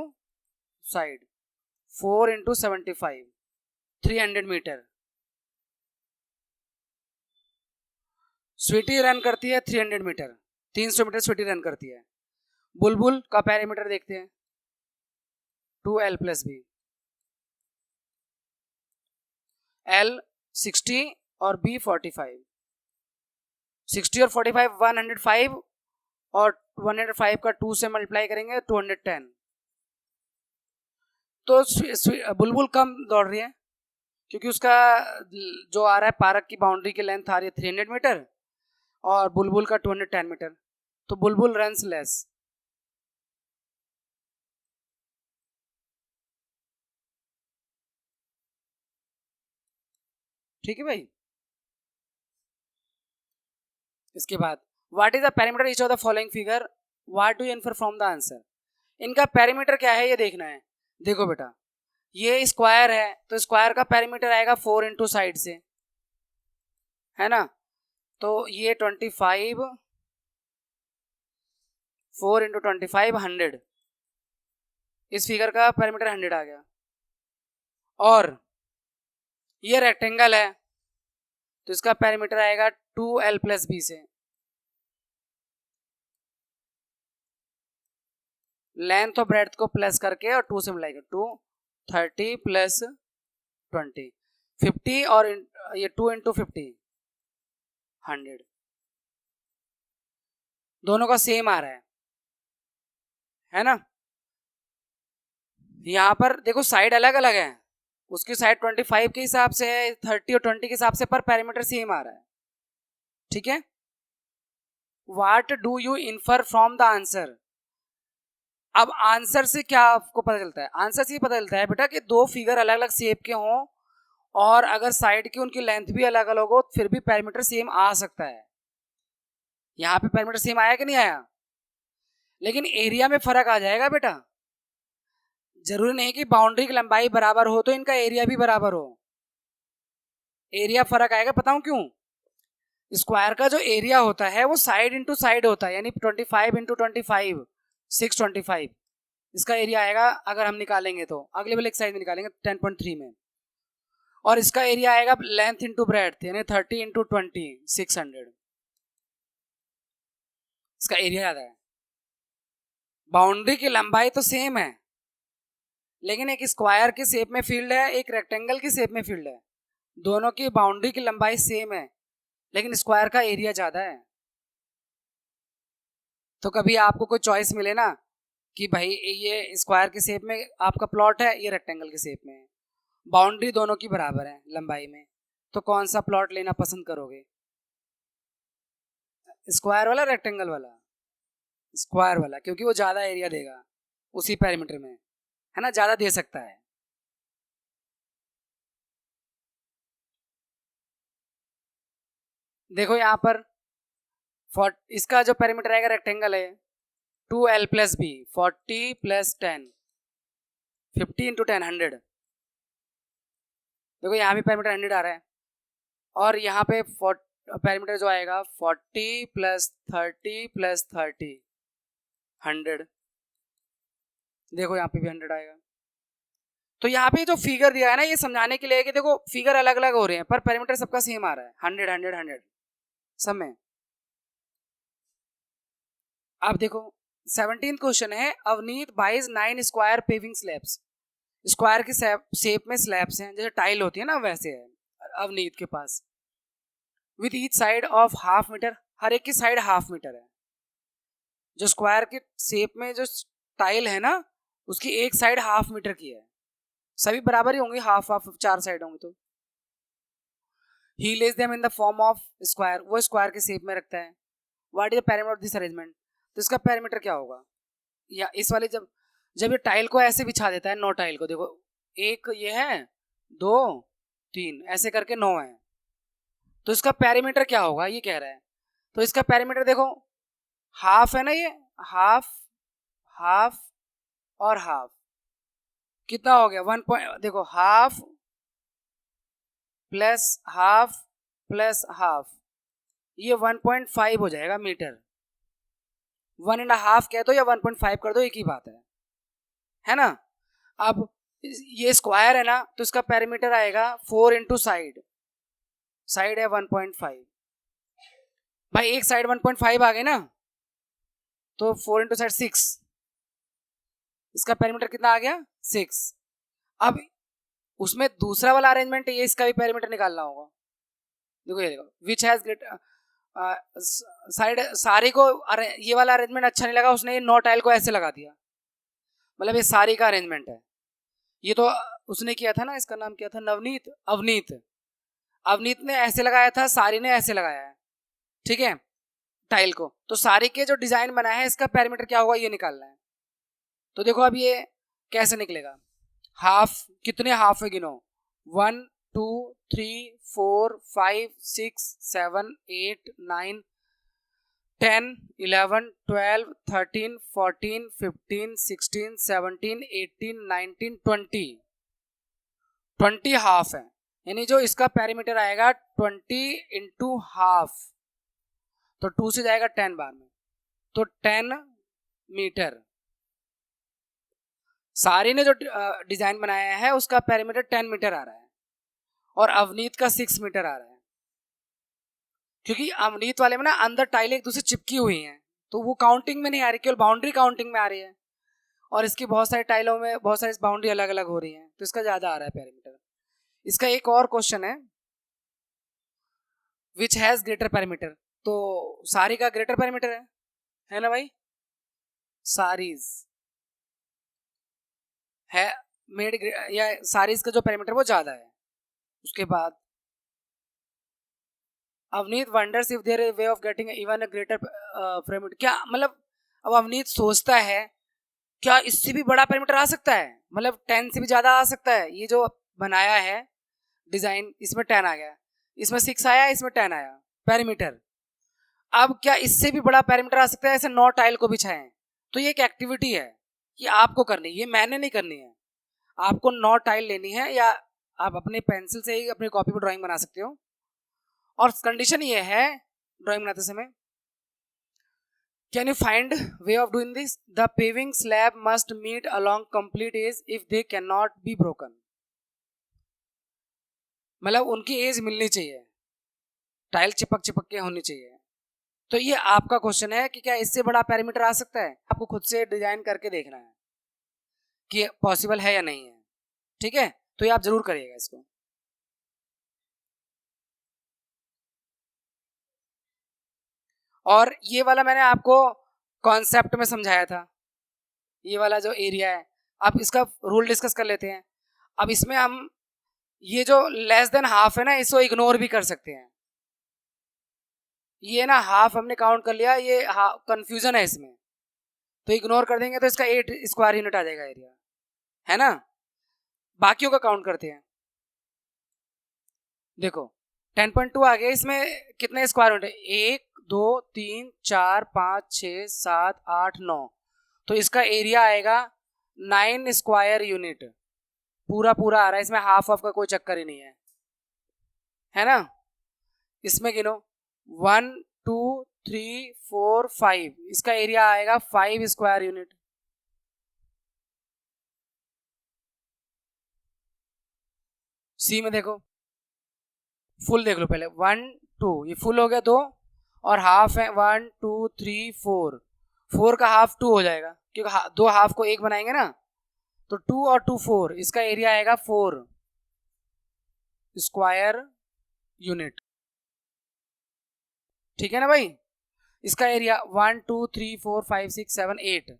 side, 4 into 75, 300 metre. Sweety run करती है 300 मीटर, 300 मीटर स्वीटी रन करती है। बुलबुल का पेरीमीटर देखते हैं, 2L प्लस बी, L 60 और B 45, 60 और 45 105, और 105 का 2 से मल्टीप्लाई करेंगे 210। तो बुलबुल कम दौड़ रही है क्योंकि उसका जो आ रहा है पार्क की बाउंड्री की लेंथ आ रही है 300 मीटर और बुलबुल का 210 मीटर, तो बुलबुल रन्स लेस। ठीक है भाई। इसके बाद what is the perimeter each of the following figure, what do you infer from the answer. इनका पेरीमीटर क्या है ये देखना है। देखो बेटा, ये स्क्वायर है तो स्क्वायर का पेरीमीटर आएगा 4 इंटू साइड से, है ना। तो ये 25, 4 इंटू 25 100, इस फिगर का पेरीमीटर 100 आ गया। और ये रेक्टेंगल है तो इसका पेरीमीटर आएगा 2L प्लस बी से। लेंथ और ब्रेड्थ को प्लस करके और 2 से मिलाएगा, 2 30 प्लस 20 50, और ये 2 इंटू 50 100, दोनों का सेम आ रहा है ना। यहां पर देखो साइड अलग अलग है, उसकी साइड 25 के हिसाब से है, 30 और 20 के हिसाब से, पर पैरामीटर सेम आ रहा है। ठीक है। What do you infer from the answer. अब आंसर से क्या आपको पता चलता है, आंसर से पता चलता है बेटा कि दो फिगर अलग अलग शेप के हों और अगर साइड की उनकी लेंथ भी अलग अलग हो फिर भी पैरामीटर सेम आ सकता है। यहां पे पैरामीटर सेम आया कि नहीं आया, लेकिन एरिया में फर्क आ जाएगा बेटा। जरूरी नहीं कि बाउंड्री की लंबाई बराबर हो तो इनका एरिया भी बराबर हो, एरिया फर्क आएगा। बताऊं क्यों। स्क्वायर का जो एरिया होता है वो साइड इंटू साइड होता है, यानी 25 इंटू 25 625, इसका एरिया आएगा अगर हम निकालेंगे तो अगले वाले एक्सरसाइज में निकालेंगे 10.3 में। और इसका एरिया आएगा लेंथ इंटू ब्रेड्थ, यानी 30 इंटू 20 600, इसका एरिया याद है। बाउंड्री की लंबाई तो सेम है लेकिन एक स्क्वायर की शेप में फील्ड है, एक रेक्टेंगल की शेप में फील्ड है, दोनों की बाउंड्री की लंबाई सेम है, लेकिन स्क्वायर का एरिया ज्यादा है। तो कभी आपको कोई चॉइस मिले ना कि भाई ये स्क्वायर की शेप में आपका प्लॉट है, ये रेक्टेंगल की शेप में है, बाउंड्री दोनों की बराबर है लंबाई में, तो कौन सा प्लॉट लेना पसंद करोगे? स्क्वायर वाला, रेक्टेंगल वाला? स्क्वायर वाला, क्योंकि वो ज्यादा एरिया देगा उसी पैरामीटर में, है ना, ज्यादा दे सकता है। देखो यहाँ पर इसका जो पैरामीटर आएगा रेक्टेंगल है 2l+b, 40+10, 50 × 10 100। देखो यहाँ भी पैरामीटर 100 आ रहा है, और यहाँ पे पैरामीटर जो आएगा 40+30+30 100। देखो यहाँ पे भी 100 आएगा। तो यहाँ पे जो फिगर दिया है ना, ये समझाने के लिए कि देखो फिगर अलग अलग हो रहे हैं पर पैरामीटर सबका सेम आ रहा है, 100 100 100 सब में। अब देखो 17th क्वेश्चन है, Avneet buys 9 square paving slabs. Square की शेप में स्लैब्स हैं, जैसे टाइल होती है ना वैसे है अवनीत के पास, with each side of ½ metre, हर एक की साइड ½ मीटर है। जो स्क्वायर की शेप में जो टाइल है ना, उसकी एक साइड ½ मीटर की है, सभी बराबर ही होंगे, हाफ हाफ 4 साइड होंगे। तो he lays them in the form of square, वो स्क्वायर के शेप में रखता है। What is the parameter of this arrangement, तो इसका पैरामीटर क्या होगा? या इस वाले जब जब ये टाइल को ऐसे बिछा देता है, 9 टाइल को, देखो एक ये है, 2 3 ऐसे करके 9 है, तो इसका पैरामीटर क्या होगा ये कह रहा है। तो इसका पैरामीटर देखो, हाफ है ना, ये हाफ हाफ और हाफ, कितना हो गया 1 पॉइंट, देखो half plus half plus half, ये 1.5 हो जाएगा मीटर। 1.5 कह दो या 1.5 कर दो, एक ही बात है ना। अब ये स्क्वायर है ना, तो इसका पैरामीटर आएगा 4 इंटू साइड, साइड है 1.5, भाई एक साइड 1.5 आ गए ना, तो 4 इंटू साइड 6, इसका पैरामीटर कितना आ गया 6। अब उसमें दूसरा वाला अरेंजमेंट है, ये इसका भी पैरामीटर निकालना होगा। देखो ये देखो, विच हैज ग्रेट साइड, सारी को ये वाला अरेंजमेंट अच्छा नहीं लगा, उसने ये 9 टाइल को ऐसे लगा दिया, मतलब ये सारी का अरेंजमेंट है। ये तो उसने किया था ना, इसका नाम क्या था, नवनीत, अवनीत, अवनीत ने ऐसे लगाया था, सारी ने ऐसे लगाया है, ठीक है, टाइल को। तो सारी के जो डिजाइन बनाया है, इसका पैरामीटर क्या होगा ये निकालना है। तो देखो अब ये कैसे निकलेगा, हाफ, कितने हाफ है गिनो, 1 2 3 4 5 6 7 8 9 10 11 12 13 14 15 16 17 18 19 20 हाफ है, यानी जो इसका पैरामीटर आएगा 20 इंटू हाफ, तो 2 से जाएगा 10 बार में, तो 10 मीटर। सारी ने जो डिजाइन बनाया है उसका पैरामीटर 10 मीटर आ रहा है, और अवनीत का 6 मीटर आ रहा है, क्योंकि अवनीत वाले में ना अंदर टाइलें एक दूसरे चिपकी हुई हैं, तो वो काउंटिंग में नहीं आ रही, केवल बाउंड्री काउंटिंग में आ रही है, और इसकी बहुत सारी टाइलों में बहुत सारी बाउंड्री अलग अलग हो रही है, तो इसका ज्यादा आ रहा है पैरामीटर। इसका एक और क्वेश्चन है, विच हैज ग्रेटर पैरामीटर, तो सारी का ग्रेटर पैरामीटर है ना भाई, सारीज है मेड, या सारीज का जो पैरामीटर वो ज्यादा है। उसके बाद Avneet wonders if their way of getting even a greater parameter, क्या मतलब, अब अवनीत सोचता है क्या इससे भी बड़ा पैरामीटर आ सकता है, मतलब 10 से भी ज्यादा आ सकता है, ये जो बनाया है डिजाइन, इसमें 10 आ गया, इसमें 6 आया, इसमें 10 आया पैरामीटर, अब क्या इससे भी बड़ा पैरामीटर आ सकता है, ऐसे 9 टाइल को बिछाएं। तो ये एक एक्टिविटी है कि आपको करनी, ये मैंने नहीं करनी है, आपको 9 टाइल लेनी है, या आप अपने पेंसिल से ही अपनी कॉपी पर ड्राइंग बना सकते हो। और कंडीशन ये है ड्राइंग बनाते समय, can you find way of doing this, the paving slab must meet along complete edge if they can not be broken, मतलब उनकी एज मिलनी चाहिए, टाइल चिपक चिपक के होनी चाहिए। तो ये आपका क्वेश्चन है कि क्या इससे बड़ा पैरामीटर आ सकता है, आपको खुद से डिजाइन करके देखना है। कि पॉसिबल है या नहीं है। ठीक है, तो ये आप जरूर करिएगा इसको। और ये वाला मैंने आपको कॉन्सेप्ट में समझाया था, ये वाला जो एरिया है। अब इसका रूल डिस्कस कर लेते हैं। अब इसमें हम ये जो लेस देन हाफ है ना, इसको इग्नोर भी कर सकते हैं। ये ना हाफ हमने काउंट कर लिया, ये कंफ्यूजन है इसमें, तो इग्नोर कर देंगे तो इसका 8 स्क्वायर यूनिट आ जाएगा एरिया, है ना। बाकियों का काउंट करते हैं। देखो 10.2 आ गया, इसमें कितने स्क्वायर यूनिट है? 1 2 3 4 5 6 7 8 9, तो इसका एरिया आएगा 9 स्क्वायर यूनिट। पूरा पूरा आ रहा है, इसमें हाफ ऑफ का कोई चक्कर ही नहीं है ना। इसमें गिनो 1 2 3 4 5, इसका एरिया आएगा 5 स्क्वायर यूनिट। सी में देखो, फुल देख लो पहले, 1 2, ये फुल हो गया 2, और हाफ है 1 2 3 4, 4 का हाफ 2 हो जाएगा, क्योंकि दो हाफ को एक बनाएंगे ना, तो 2 और 2 4, इसका एरिया आएगा 4 स्क्वायर यूनिट। ठीक है ना भाई, इसका एरिया 1 2 3 4 5 6 7 8,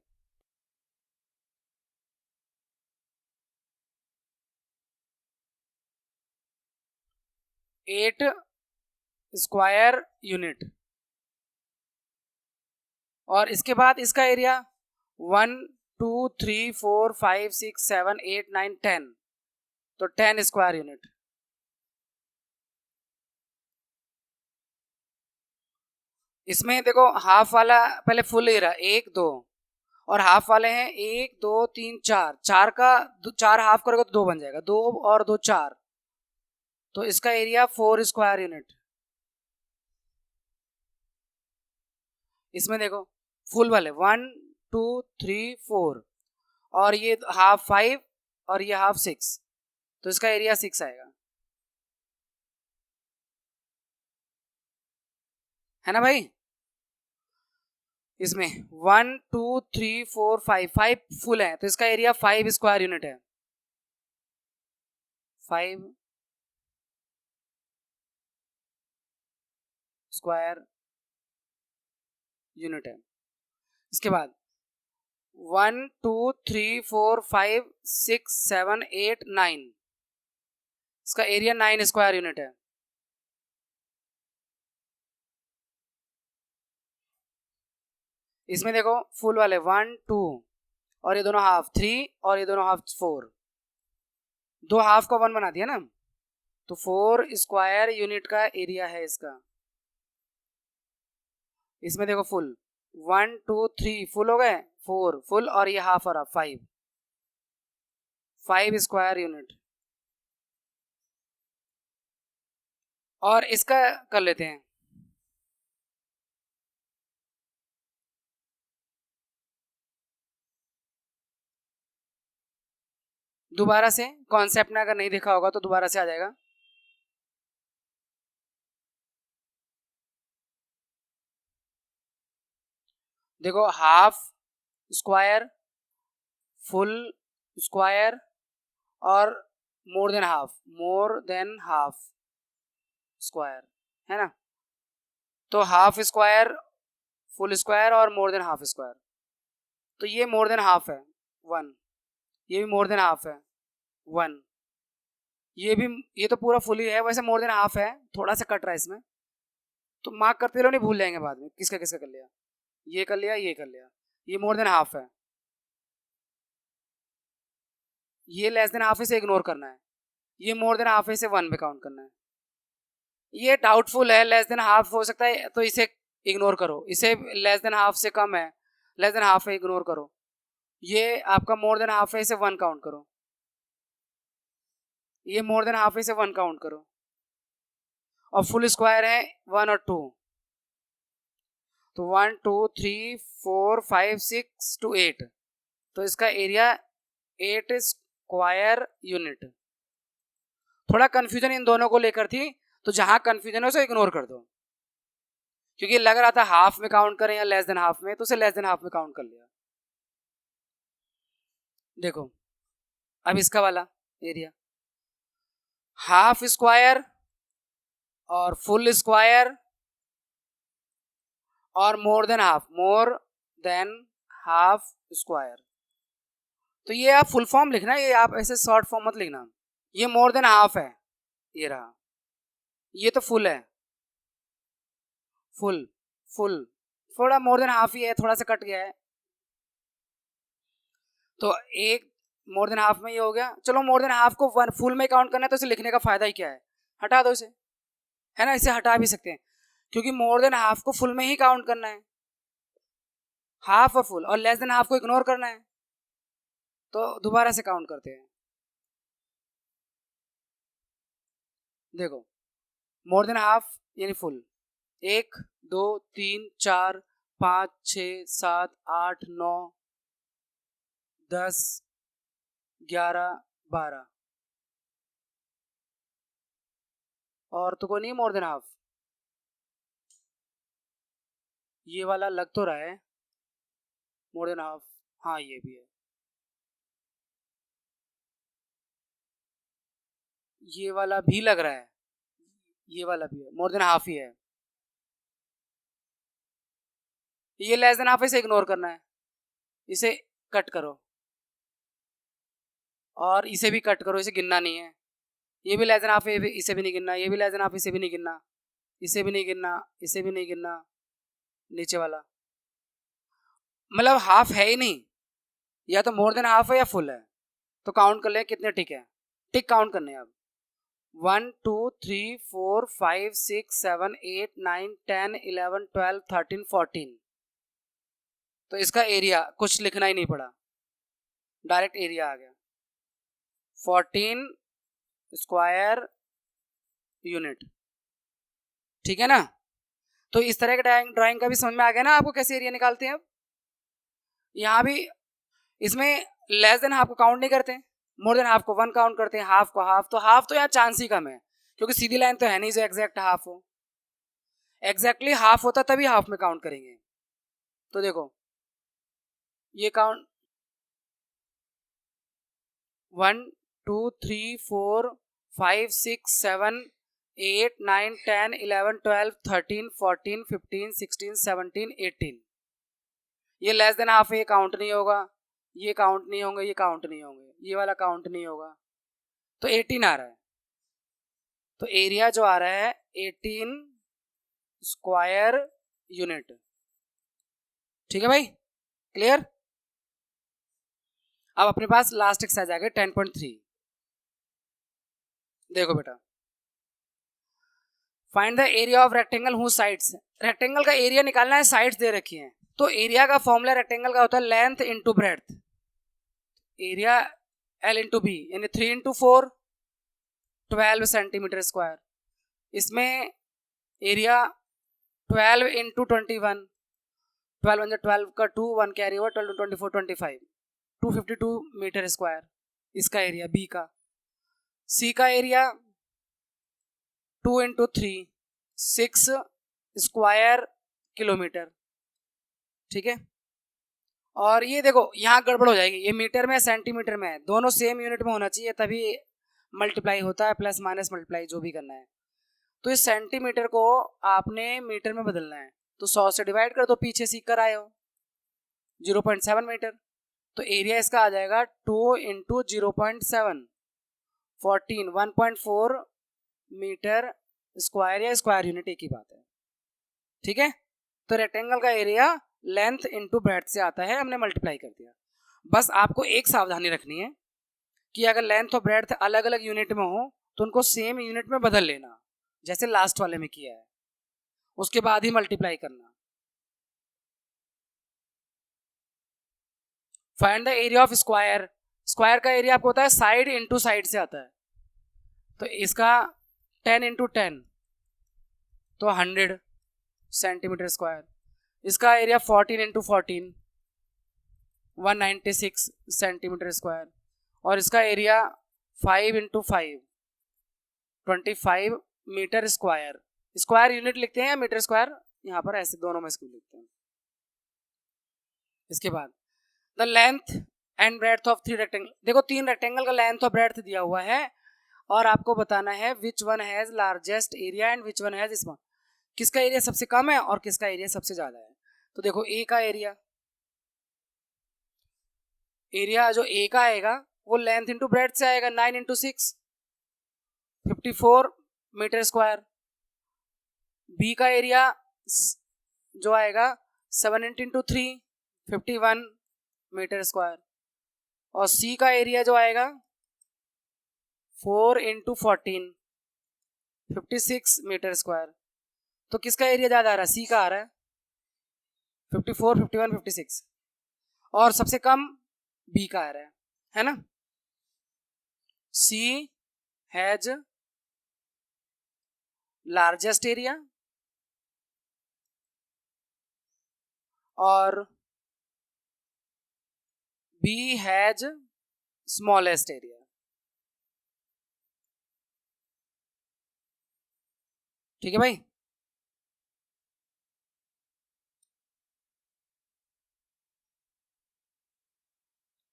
8 स्क्वायर यूनिट। और इसके बाद इसका एरिया 1 2 3 4 5 6 7 8 9 10, तो 10 स्क्वायर यूनिट। इसमें देखो हाफ वाला पहले फुल ही रहा 1 2, और हाफ वाले हैं 1 2 3 4, 4 का 4 हाफ करोगे तो 2 बन जाएगा, 2 और 2 4, तो इसका एरिया 4 स्क्वायर यूनिट। इसमें देखो फुल वाले 1 2 3 4, और ये हाफ 5 और ये हाफ 6, तो इसका एरिया 6 आएगा, है ना भाई। इसमें 1 2 3 4 5, 5 फुल है, तो इसका एरिया 5 स्क्वायर यूनिट है, 5 स्क्वायर यूनिट है। इसके बाद 1 2 3 4 5 6 7 8 9, इसका एरिया 9 स्क्वायर यूनिट है। इसमें देखो फुल वाले 1 2, और ये दोनों हाफ 3, और ये दोनों हाफ 4, दो हाफ का 1 बना दिया ना, तो 4 स्क्वायर यूनिट का एरिया है इसका। इसमें देखो फुल 1 2 3 फुल हो गए, 4 फुल, और ये हाफ और हाफ 5 स्क्वायर यूनिट। और इसका कर लेते हैं, दोबारा से कॉन्सेप्ट में अगर नहीं देखा होगा तो दोबारा से आ जाएगा। देखो हाफ स्क्वायर, फुल स्क्वायर, और मोर देन हाफ स्क्वायर, है ना। तो हाफ स्क्वायर, फुल स्क्वायर, और मोर देन हाफ स्क्वायर, तो ये मोर देन हाफ है 1, ये भी मोर देन हाफ है 1, ये भी, ये तो पूरा फुल ही है, वैसे मोर देन हाफ है, थोड़ा सा कट रहा है इसमें, तो मार्क करते रहो, नहीं भूल जाएंगे बाद में किसका किसका कर लिया, ये कर लिया, ये कर लिया, ये मोर देन हाफ है, ये लेस देन हाफ से इग्नोर करना है, ये मोर देन हाफ से 1 पे काउंट करना है। ये डाउटफुल है, लेस देन हाफ हो सकता है, तो इसे इग्नोर करो, इसे लेस देन हाफ से कम है, लेस देन हाफ है इग्नोर करो, ये आपका मोर देन हाफ है, इसे 1 काउंट करो, ये मोर देन हाफ है, इसे 1 काउंट करो, और फुल स्क्वायर है 1 और 2, तो 1 2 3 4 5 6 to 8, तो इसका एरिया 8 स्क्वायर यूनिट। थोड़ा कंफ्यूजन इन दोनों को लेकर थी, तो जहां कंफ्यूजन है उसे इग्नोर कर दो, क्योंकि लग रहा था हाफ में काउंट करें या लेस देन हाफ में, तो उसे लेस देन हाफ में काउंट कर लिया। देखो अब इसका वाला एरिया, हाफ स्क्वायर और फुल स्क्वायर और मोर देन हाफ स्क्वायर। तो ये आप फुल फॉर्म लिखना, ये आप ऐसे शॉर्ट फॉर्म मत लिखना। ये मोर देन हाफ है, ये रहा, ये तो फुल है, फुल फुल थोड़ा मोर देन हाफ ही है, थोड़ा सा कट गया है, तो एक मोर देन हाफ में ये हो गया। चलो मोर देन हाफ को वन फुल में काउंट करना है तो इसे लिखने का फायदा ही क्या है, हटा दो इसे, है ना, इसे हटा भी सकते हैं क्योंकि मोर देन हाफ को फुल में ही काउंट करना है, हाफ और फुल, और लेस देन हाफ को इग्नोर करना है। तो दोबारा से काउंट करते हैं, देखो मोर देन हाफ यानी फुल, 1 2 3 4 5 6 7 8 9 10 11 12, और तो कोई नहीं मोर देन हाफ। ये वाला लग तो रहा है मोर देन हाफ, हाँ ये भी है, ये वाला भी लग रहा है, ये वाला भी है, मोर देन हाफ ही है। ये लेस देन हाफ इसे इग्नोर करना है, इसे कट करो और इसे भी कट करो, इसे गिनना नहीं है। ये भी लेस देन हाफ है, इसे भी नहीं गिनना, ये भी लेस देन हाफ, इसे भी नहीं गिनना, इसे भी नहीं गिनना, इसे भी नहीं गिनना, नीचे वाला मतलब हाफ है ही नहीं, या तो मोर देन हाफ है या फुल है। तो काउंट कर ले कितने टिक है, टिक काउंट करने हैं अब, 1 2 3 4 5 6 7 8 9 10 11 12 13 14। तो इसका एरिया कुछ लिखना ही नहीं पड़ा, डायरेक्ट एरिया आ गया, 14 स्क्वायर यूनिट, ठीक है ना। तो इस तरह का ड्राइंग का भी समझ में आ गया ना आपको कैसे एरिया निकालते हैं। अब यहाँ भी इसमें लेस देन हाफ को काउंट नहीं करते, मोर देन हाफ को 1 काउंट करते हैं, हाफ को हाफ, तो हाफ तो यहाँ चांस ही कम है क्योंकि सीधी लाइन तो है नहीं जो एग्जैक्ट हाफ हो, एग्जैक्टली हाफ होता तभी हाफ में काउंट करेंगे। तो देखो ये काउंट 1 2 3 4 5 6 7 8 9 10 11 12 13 14 15 16 17 18। ये लेस देन हाफ है, ये काउंट नहीं होगा, ये काउंट नहीं होंगे, ये काउंट नहीं होंगे, ये वाला काउंट नहीं होगा, तो 18 आ रहा है। तो एरिया जो आ रहा है 18 स्क्वायर यूनिट, ठीक है भाई, क्लियर। अब अपने पास लास्ट एक्सरसाइज आ गया 10.3। देखो बेटा, find the area of rectangle who sides, rectangle का एरिया निकालना है, साइड्स दे रखी हैं। तो एरिया का फॉर्मूला रेक्टेंगल का होता है length into breadth, area L into B यानी 3 इंटू 4 12 सेंटीमीटर स्क्वायर। इसमें एरिया 12 इंटू 21, 12 12 का 2 1 कैरी ओवर, 12 24 25, 252 मीटर स्क्वायर इसका एरिया बी का। सी का एरिया 2 इंटू 3 6 स्क्वायर किलोमीटर, ठीक है। और ये देखो यहाँ गड़बड़ हो जाएगी, ये मीटर में सेंटीमीटर में है, दोनों सेम यूनिट में होना चाहिए तभी मल्टीप्लाई होता है, प्लस माइनस मल्टीप्लाई जो भी करना है। तो इस सेंटीमीटर को आपने मीटर में बदलना है, तो 100 से डिवाइड कर दो, पीछे सीख कर आए हो 0.7 मीटर। तो एरिया इसका आ जाएगा 2 इंटू 0.7 14 1.4 मीटर स्क्वायर, या स्क्वायर यूनिट एक ही बात है, ठीक है। तो रेक्टेंगल का एरिया लेंथ इंटू ब्रेड्थ से आता है, हमने मल्टीप्लाई कर दिया। बस आपको एक सावधानी रखनी है कि अगर लेंथ और ब्रेड्थ अलग अलग यूनिट में हो तो उनको सेम यूनिट में बदल लेना, जैसे लास्ट वाले में किया है, उसके बाद ही मल्टीप्लाई करना। Find the area of square, square का एरिया आपको होता है साइड इंटू साइड से आता है, तो इसका 10 इंटू 10 तो 100 सेंटीमीटर स्क्वायर। इसका एरिया 14 इंटू 14 196 सेंटीमीटर स्क्वायर। और इसका area 5 into 5 25 metre square. Square unit लिखते हैं या मीटर स्क्वायर, यहाँ पर ऐसे दोनों में इसको लिखते हैं। इसके बाद the length and breadth of 3 rectangle. देखो 3 रेक्टेंगल का लेंथ और ब्रेड्थ दिया हुआ है और आपको बताना है which one has largest area and which one has small, किसका एरिया सबसे कम है और किसका एरिया सबसे ज्यादा है। तो देखो ए का एरिया जो ए का आएगा वो लेंथ इंटू ब्रेड्थ से आएगा, 9 इंटू 6 54 मीटर स्क्वायर। बी का एरिया जो आएगा 7 इंटू 3 51 मीटर स्क्वायर। और सी का एरिया जो आएगा 4 इंटू 14 56 मीटर स्क्वायर। तो किसका एरिया ज्यादा आ रहा है? सी का आ रहा है 54 51 56 और सबसे कम बी का आ रहा है ना। सी हैज लार्जेस्ट एरिया और बी हैज स्मॉलेस्ट एरिया। ठीक है भाई।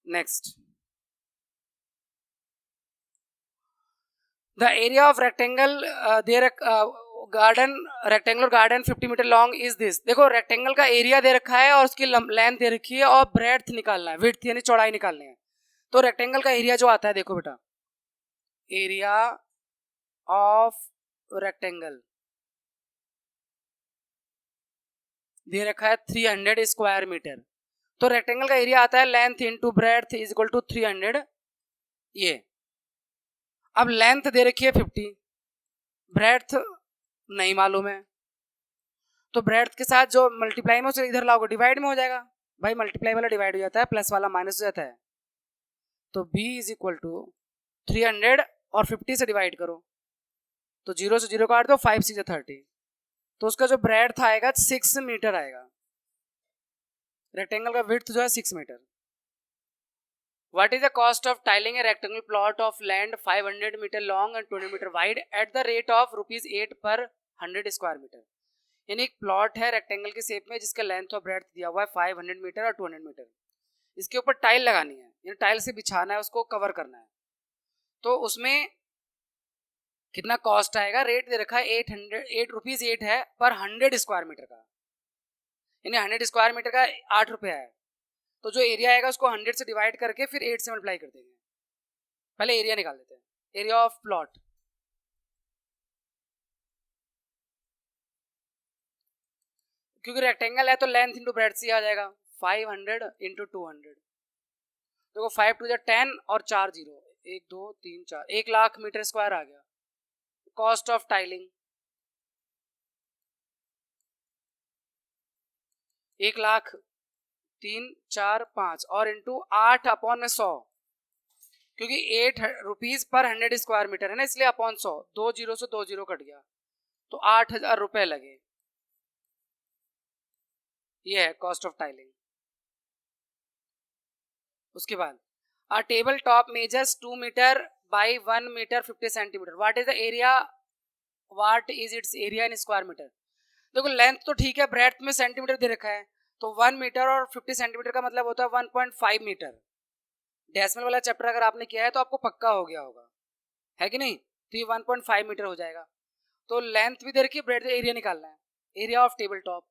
Next, the area of rectangle there garden, rectangular garden 50 metre long is this. देखो रेक्टेंगल का एरिया दे रखा है और उसकी लेंथ दे रखी है और ब्रेड्थ निकालना है, विड्थ यानी चौड़ाई निकालनी है। तो रेक्टेंगल का एरिया जो आता है, देखो बेटा, एरिया ऑफ रेक्टेंगल दे रखा है 300 स्क्वायर मीटर। तो रेक्टेंगल का एरिया आता है length into breadth is equal to 300। ये अब लेंथ दे रखी है 50, ब्रेड्थ नहीं मालूम है, तो ब्रेड्थ के साथ जो मल्टीप्लाई में उसे इधर लाओगे डिवाइड में हो जाएगा। भाई मल्टीप्लाई वाला डिवाइड हो जाता है, प्लस वाला माइनस हो जाता है। तो b इज इक्वल टू 300 और 50 से डिवाइड करो तो 0 से 0 काट दो, 5 6 30, तो उसका जो ब्रेड्थ आएगा 6 मीटर आएगा। रेक्टेंगल का विड्थ जो है 6 metre. What is the cost of tiling a rectangular plot of land 500 meter long and 20 meter wide at the rate of rupees 8 per 100 square meter? यानी एक प्लॉट है रेक्टेंगल के शेप में जिसका लेंथ और ब्रेड्थ दिया हुआ है 500 मीटर और 200 मीटर। इसके ऊपर टाइल लगानी है, यानी टाइल से बिछाना है, उसको कवर करना है। तो उसमें कितना कॉस्ट आएगा? रेट दे रखा है 8 रुपीज 8 है पर 100 स्क्वायर मीटर का, यानी 100 स्क्वायर मीटर का 8 रुपया है। तो जो एरिया आएगा उसको 100 से डिवाइड करके फिर 8 से मल्टीप्लाई कर देंगे। पहले एरिया निकाल देते हैं, एरिया ऑफ प्लॉट। क्योंकि रेक्टेंगल है तो लेंथ इंटू ब्रेड्थ से आ जाएगा 500 इंटू 200। देखो 5 टू 10 और 4 0, 1 2 3 4, 1 लाख मीटर स्क्वायर आ गया। कॉस्ट ऑफ टाइलिंग 1 लाख 3 4 5 और इंटू 8 अपॉन में 100, क्योंकि 8 रुपीज पर 100 स्क्वायर मीटर है ना, इसलिए अपॉन 100, 2 0 से 2 0 कट गया तो 8000 रुपए लगे। ये है कॉस्ट ऑफ टाइलिंग। उसके बाद a table top measures 2 metre by 1 metre 50 centimetre. What is the area, what is its area in square metre? देखो लेंथ तो ठीक है, ब्रेड्थ में सेंटीमीटर दे रखा है, तो 1 मीटर और 50 सेंटीमीटर का मतलब होता है 1.5 मीटर। डेसिमल वाला चैप्टर अगर आपने किया है तो आपको पक्का हो गया होगा, है कि नहीं? तो ये 1.5 मीटर हो जाएगा। तो लेंथ भी दे रखी है, ब्रेड्थ, एरिया निकालना है। Area of table top,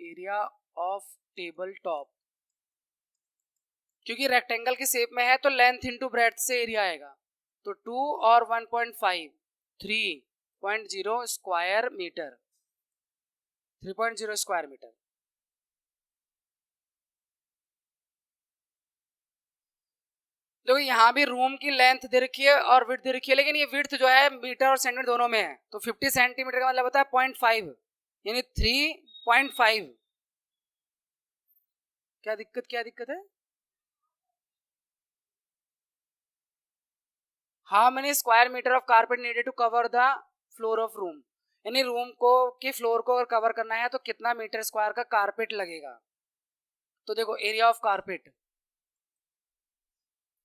area of table top, क्योंकि रेक्टेंगल की शेप में है तो लेंथ इंटू ब्रेड्थ से एरिया आएगा। तो 2 और 1.5 3.0 स्क्वायर मीटर, 3.0 स्क्वायर मीटर। देखो यहाँ भी रूम की लेंथ दे रखी है और विड्थ दे रखी है, लेकिन ये विड्थ जो है मीटर और सेंटीमीटर दोनों में है। तो 50 सेंटीमीटर का मतलब होता है 0.5, यानी 3.5। क्या दिक्कत है? How many square metre of carpet needed to cover the floor of room, यानी रूम को की फ्लोर को अगर कवर करना है तो कितना मीटर स्क्वायर का कारपेट लगेगा। तो देखो area of carpet,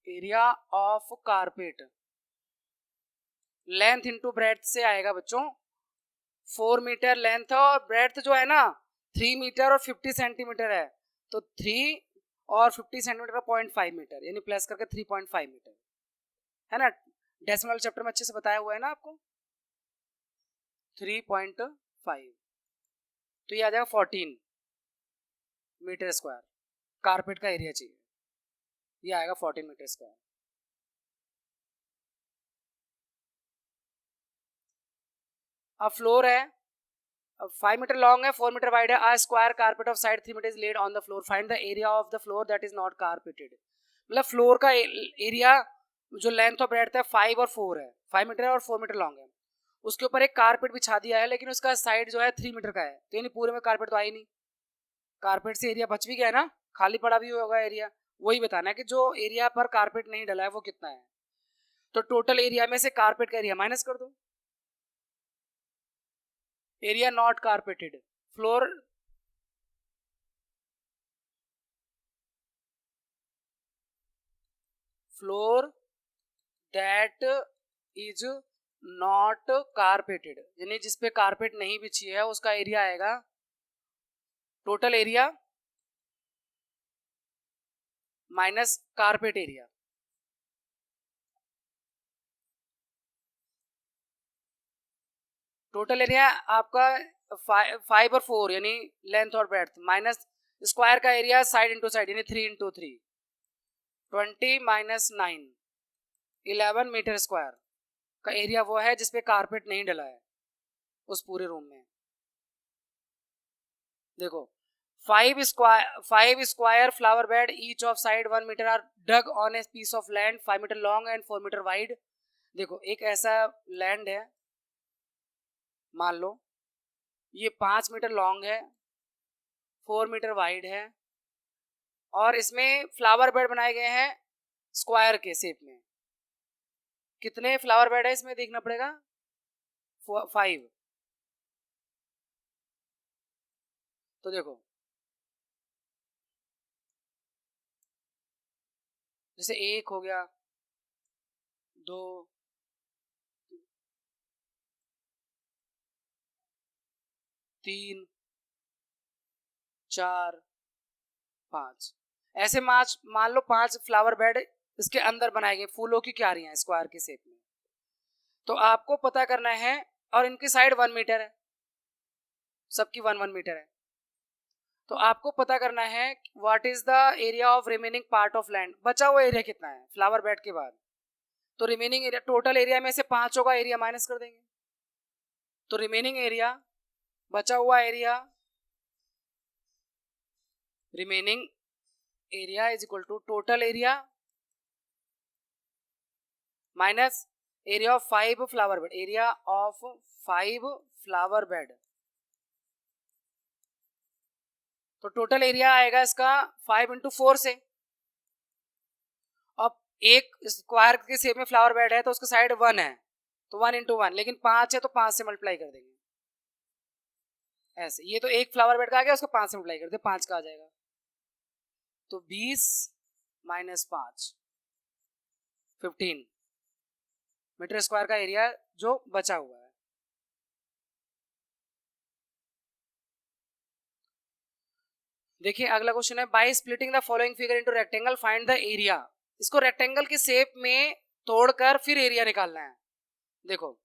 area of carpet length into breadth से आएगा बच्चों। 4 मीटर लेंथ है और ब्रेड्थ जो है ना 3 मीटर और 50 सेंटीमीटर है, तो 3 और 50 सेंटीमीटर का 0.5 मीटर, यानी प्लस करके 3.5 मीटर, है ना। डेसिमल चैप्टर में अच्छे से बताया हुआ है ना आपको, 3.5, तो ये आ जाएगा 14 मीटर स्क्वायर कारपेट का एरिया चाहिए, ये आएगा 14 मीटर स्क्वायर। अब फ्लोर है, 5 मीटर लॉन्ग है, 4 मीटर वाइड है, a square carpet of side 3 metre is laid on the floor, find the area of the floor that is not carpeted. मतलब फ्लोर का एरिया जो लेंथ और ब्रेड्थ है 5 और 4 है, 5 मीटर और 4 मीटर लॉन्ग है, उसके ऊपर एक कारपेट बिछा दिया है, लेकिन उसका साइड जो है 3 मीटर का है, तो यानी पूरे में कारपेट तो आई नहीं, कारपेट से एरिया बच भी गया ना, खाली पड़ा भी होगा एरिया, वही बताना है कि जो एरिया पर कारपेट नहीं डला है वो कितना है। तो टोटल एरिया में से कारपेट का एरिया माइनस कर दो, area not carpeted, floor floor that is not carpeted, यानी जिसपे कारपेट नहीं बिछी है उसका एरिया आएगा, total area minus carpet area. Total area आपका 5 और 4 यानी लेंथ और ब्रेड्थ, माइनस स्क्वायर का एरिया साइड इंटू साइड यानी 3 इंटू 3, 20 माइनस 9, 11 मीटर स्क्वायर का एरिया वो है जिसपे कारपेट नहीं डला है उस पूरे रूम में। देखो 5 square flower bed each of side 1 metre are dug on a piece of land 5 metre long and 4 metre wide. देखो एक ऐसा लैंड है, मान लो ये 5 मीटर लॉन्ग है, 4 मीटर वाइड है, और इसमें फ्लावर बेड बनाए गए हैं स्क्वायर के शेप में। कितने फ्लावर बेड है इसमें देखना पड़ेगा, 5। तो देखो जैसे 1 हो गया, 2, 3, 4, 5, ऐसे मान लो 5 फ्लावर बेड इसके अंदर बनाए गए फूलों की क्यारियां हैं स्क्वायर के शेप में। तो आपको पता करना है, और इनकी साइड 1 मीटर है, सबकी 1 मीटर है, तो आपको पता करना है what is the area of remaining part of land, बचा हुआ एरिया कितना है फ्लावर बेड के बाद। तो रिमेनिंग एरिया, टोटल एरिया में से 5 का एरिया माइनस कर देंगे, तो रिमेनिंग एरिया, बचा हुआ area, remaining area is equal to total area minus area of 5 flower bed, area of 5 flower bed. तो टोटल एरिया आएगा इसका 5 इंटू 4 से। अब एक स्क्वायर के शेप में फ्लावर बेड है तो उसका साइड 1 है, तो 1 इंटू 1, लेकिन 5 है तो 5 से मल्टीप्लाई कर देंगे ऐसे। ये तो एक फ्लावर बेड का आ गया, उसको 5 से मल्टीप्लाई कर दे, 5 का आ जाएगा, तो 20 माइनस 5, 15 मीटर स्क्वायर का एरिया जो बचा हुआ है। देखिए अगला क्वेश्चन है, by splitting the following figure into rectangle find the area. इसको रेक्टेंगल के शेप में तोड़कर फिर एरिया निकालना है। देखो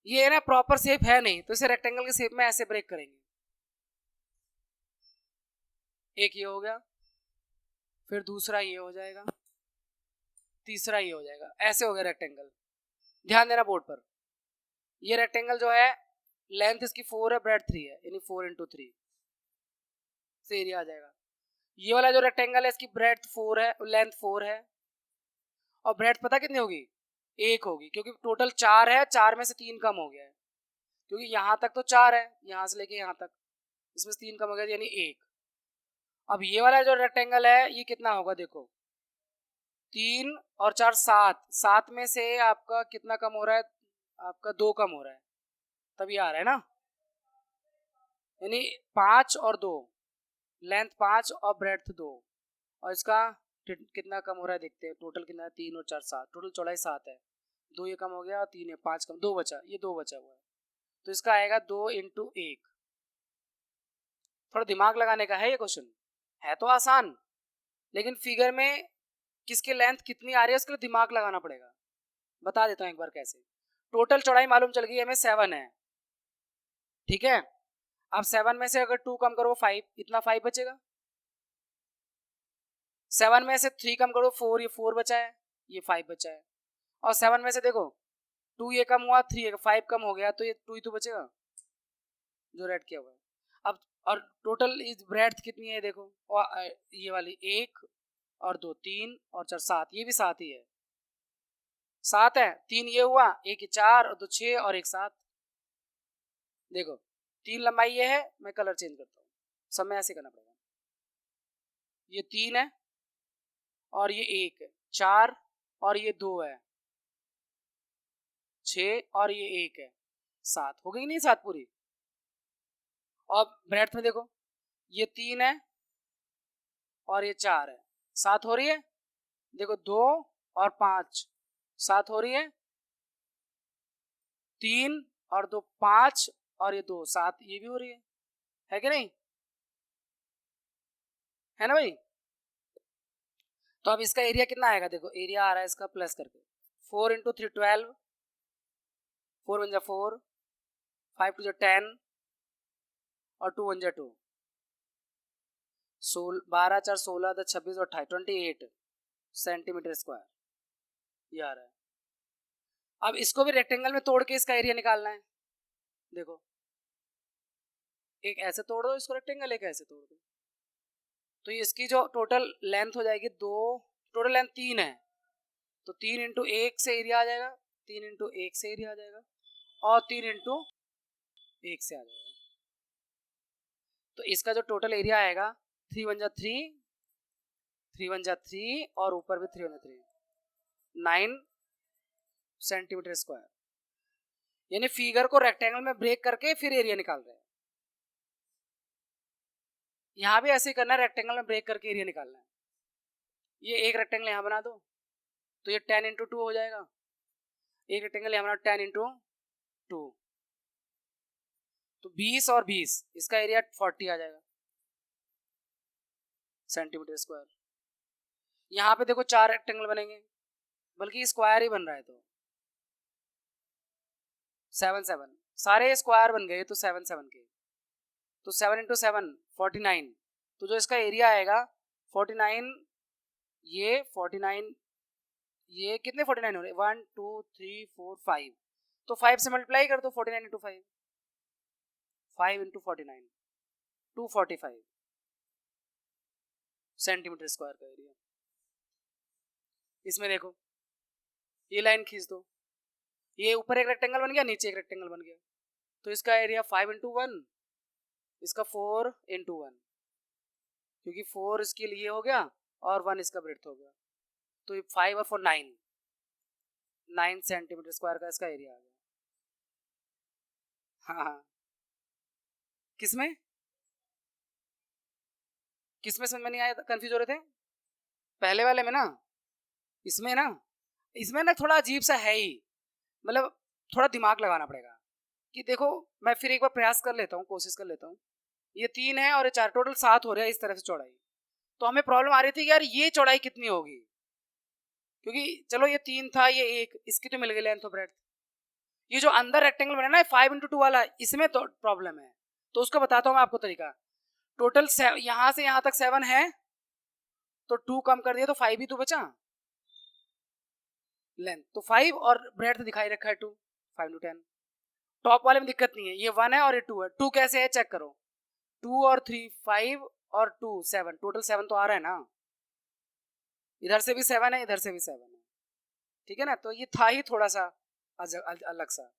ये है ना प्रॉपर शेप है नहीं, तो इसे रेक्टेंगल के शेप में ऐसे ब्रेक करेंगे, एक ये हो गया, फिर दूसरा ये हो जाएगा, तीसरा ये हो जाएगा, ऐसे हो गया रेक्टेंगल। ध्यान देना बोर्ड पर, ये रेक्टेंगल जो है लेंथ इसकी 4 है, ब्रेड 3 है, यानी 4 इंटू 3 से एरिया आ जाएगा। ये वाला जो रेक्टेंगल है इसकी ब्रेड 4 है, लेंथ 4 है, और ब्रेड पता कितनी होगी, 1 होगी, क्योंकि टोटल 4 है, 4 में से 3 कम हो गया है, क्योंकि यहाँ तक तो 4 है, यहाँ से लेके यहाँ तक, इसमें से 3 कम हो गया यानी 1। अब ये वाला जो रेक्टेंगल है ये कितना होगा, देखो 3 और 4 7, 7 में से आपका कितना कम हो रहा है, आपका 2 कम हो रहा है, तभी आ रहा है ना, यानी 5 और 2, लेंथ 5 और ब्रेड्थ 2, और इसका कितना कम हो रहा है देखते हैं, टोटल कितना है, 3 और 4 7, टोटल चौड़ाई 7 है, 2 ये कम हो गया, 3 है, 5 कम, 2 बचा, ये 2 बचा हुआ है, तो इसका आएगा 2 इंटू 1। थोड़ा दिमाग लगाने का है ये क्वेश्चन, है तो आसान, लेकिन फिगर में किसकी लेंथ कितनी आ रही है उसके लिए दिमाग लगाना पड़ेगा। बता देता हूँ एक बार कैसे। टोटल चौड़ाई मालूम चल गई हमें 7 है, ठीक है। अब 7 में से अगर 2 कम करो 5, इतना 5 बचेगा। 7 में से 3 कम करो 4, ये 4 बचा है, ये 5 बचा है। और 7 में से देखो 2 ये कम हुआ, 3 5 कम हो गया, तो ये 2 ही तो बचेगा जो रेड किया हुआ है। अब और टोटल इस ब्रेड्थ कितनी है देखो, और ये वाली 1 और 2 3 और 4 7, ये भी 7 ही है, 7 है। 3 ये हुआ, 1 4 और 2 6 और 1 7। देखो 3 लंबाई ये है, मैं कलर चेंज करता हूँ, सब में ऐसे करना पड़ेगा। ये 3 है और ये 1 है, 4 और ये 2 है, 6 और ये 1 है, 7 हो गई नहीं 7 पूरी। और ब्रेड्थ में देखो ये 3 है और ये 4 है, 7 हो रही है। देखो 2 और 5, 7 हो रही है। 3 और 2 5 और ये 2 7, ये भी हो रही है कि नहीं, है ना भाई। तो अब इसका एरिया कितना आएगा, देखो एरिया आ रहा है इसका प्लस करके 4 इंटू 3 12, 4 1 जा 4, 5 2 जा 10 और 2 1 जा 2, 12 4 16 10 26 और 28 28 सेंटीमीटर स्क्वायर ये आ रहा है। अब इसको भी रेक्टेंगल में तोड़ के इसका एरिया निकालना है। देखो एक ऐसे तोड़ दो इसको रेक्टेंगल, एक ऐसे तोड़ दो, तो ये इसकी जो टोटल लेंथ हो जाएगी 2, टोटल लेंथ 3 है, तो 3 इंटू 1 से एरिया आ जाएगा, 3 इंटू 1 से एरिया आ जाएगा, और 3 इंटू 1 से आ जाएगा। तो इसका जो टोटल एरिया आएगा 3 1 जा 3, 3 1 जा 3 और ऊपर भी 3 1 जा 3, 9 सेंटीमीटर स्क्वायर। यानी फिगर को रेक्टेंगल में ब्रेक करके फिर एरिया निकाल रहे हैं। यहां भी ऐसे ही करना है, रेक्टेंगल में ब्रेक करके एरिया निकालना है। ये एक रेक्टेंगल यहां बना दो, तो ये 10 इंटू 2 हो जाएगा। एक रेक्टेंगल यहां बना 10 इंटू 2, तो 20 और 20, इसका एरिया 40 आ जाएगा सेंटीमीटर स्क्वायर। यहाँ पे देखो 4 रेक्टेंगल बनेंगे, बल्कि स्क्वायर ही बन रहा है, तो 7 7 सारे स्क्वायर बन गए, तो 7 7 के, तो 7 इंटू 7 49, तो जो इसका एरिया आएगा 49, ये 49, ये कितने 49 हो रहे, 1 2 3 4 5, तो 5 से मल्टीप्लाई कर दो, 49 इंटू 5, 5 इंटू 49 245 सेंटीमीटर स्क्वायर का एरिया। इसमें देखो ये लाइन खींच दो, ये ऊपर एक रेक्टेंगल बन गया, नीचे एक रेक्टेंगल बन गया, तो इसका एरिया 5 इंटू 1, इसका 4 इंटू 1, क्योंकि 4 इसके लिए हो गया और 1 इसका ब्रेड्थ हो गया, तो ये 5 और 4 9, 9 सेंटीमीटर स्क्वायर का इसका एरिया आ गया। हाँ हाँ, किसमें किसमें समझ में नहीं आया, कंफ्यूज हो रहे थे पहले वाले में ना, इसमें ना, इसमें ना थोड़ा अजीब सा है ही, मतलब थोड़ा दिमाग लगाना पड़ेगा कि देखो, मैं फिर एक बार प्रयास कर लेता हूँ, कोशिश कर लेता हूँ। ये 3 है और ये 4, टोटल 7 हो रहा है इस तरह से चौड़ाई। तो हमें प्रॉब्लम आ रही थी कि यार ये चौड़ाई कितनी होगी, क्योंकि चलो ये 3 था, ये 1, इसकी तो मिल गई लेंथ ऑफ ब्रेड्थ। ये जो अंदर रेक्टेंगल बना ना 5 इंटू 2 वाला, इसमें तो प्रॉब्लम है, तो उसका बताता हूँ मैं आपको तरीका। टोटल यहाँ से यहाँ तक 7 है, तो 2 कम कर दिया तो 5 ही तो बचा लेंथ, तो 5 और ब्रेड्थ दिखाई रखा है 2, 5 टू 10। टॉप वाले में दिक्कत नहीं है, ये 1 है और ये 2 है। 2 कैसे है चेक करो, 2 और 3 5 और 2 7, टोटल 7 तो आ रहा है ना, इधर से भी 7 है, इधर से भी 7 है, ठीक है ना। तो ये था ही थोड़ा सा अलग सा,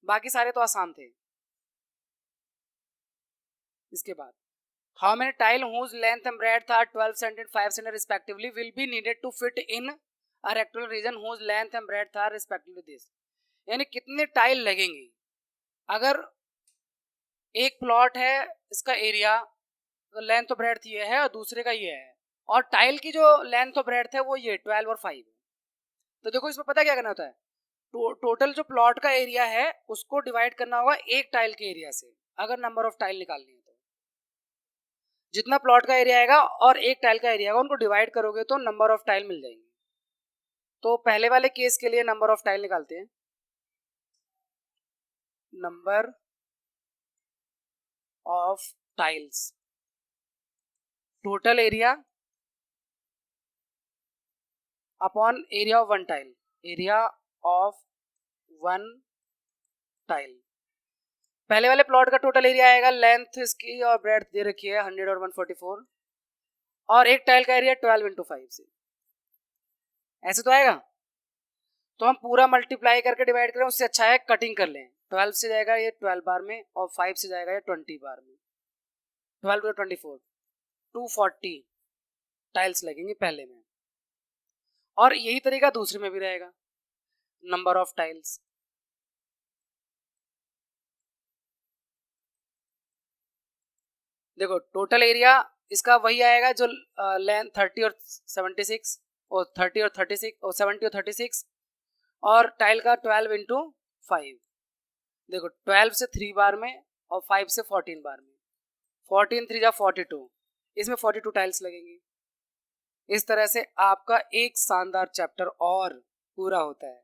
बाकी सारे तो आसान थे। इसके बाद how many tile whose length and breadth are 12 cent and 5 cent respectively will be needed to fit in a rectangular region whose length and breadth are respectively this. यानी कितने टाइल लगेंगे, अगर एक प्लॉट है, इसका एरिया लेंथ और ब्रेड्थ ये है और दूसरे का ये है, और टाइल की जो लेंथ और ब्रेड्थ है वो ये 12 और 5 है। तो देखो इसमें पता क्या करना होता है, टोटल जो प्लॉट का एरिया है उसको डिवाइड करना होगा एक टाइल के एरिया से, अगर नंबर ऑफ टाइल निकालनी है तो। जितना प्लॉट का एरिया आएगा और एक टाइल का एरिया आएगा उनको डिवाइड करोगे तो नंबर ऑफ टाइल मिल जाएंगे। तो पहले वाले केस के लिए नंबर ऑफ टाइल निकालते हैं। Number of tiles, total area upon area of one tile, area of one tile. पहले वाले प्लॉट का टोटल एरिया आएगा, लेंथ इसकी और ब्रेड्थ दे रखी है 100 और 144, और एक टाइल का एरिया 12 इंटू 5 से, ऐसे तो आएगा। तो हम पूरा मल्टीप्लाई करके डिवाइड करें, उससे अच्छा है कटिंग कर लें। 12 से जाएगा ये 12 बार में और 5 से जाएगा ये 20 बार में। 12 टू 24 240 टाइल्स लगेंगे पहले में, और यही तरीका दूसरे में भी रहेगा। नंबर ऑफ टाइल्स, देखो टोटल एरिया इसका वही आएगा जो लेंथ 30 और 76 और 30 और 36 और 70 और 36, और टाइल का 12 इंटू 5। देखो 12 से 3 बार में और 5 से 14 बार में, 14 3 जा 42, इसमें 42 टाइल्स लगेंगी। इस तरह से आपका एक शानदार चैप्टर और पूरा होता है।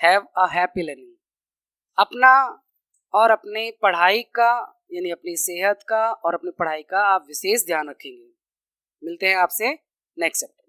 Have a happy learning. अपना और अपनी पढ़ाई का, यानी अपनी सेहत का और अपनी पढ़ाई का आप विशेष ध्यान रखेंगे। मिलते हैं आपसे नेक्स्ट चैप्टर।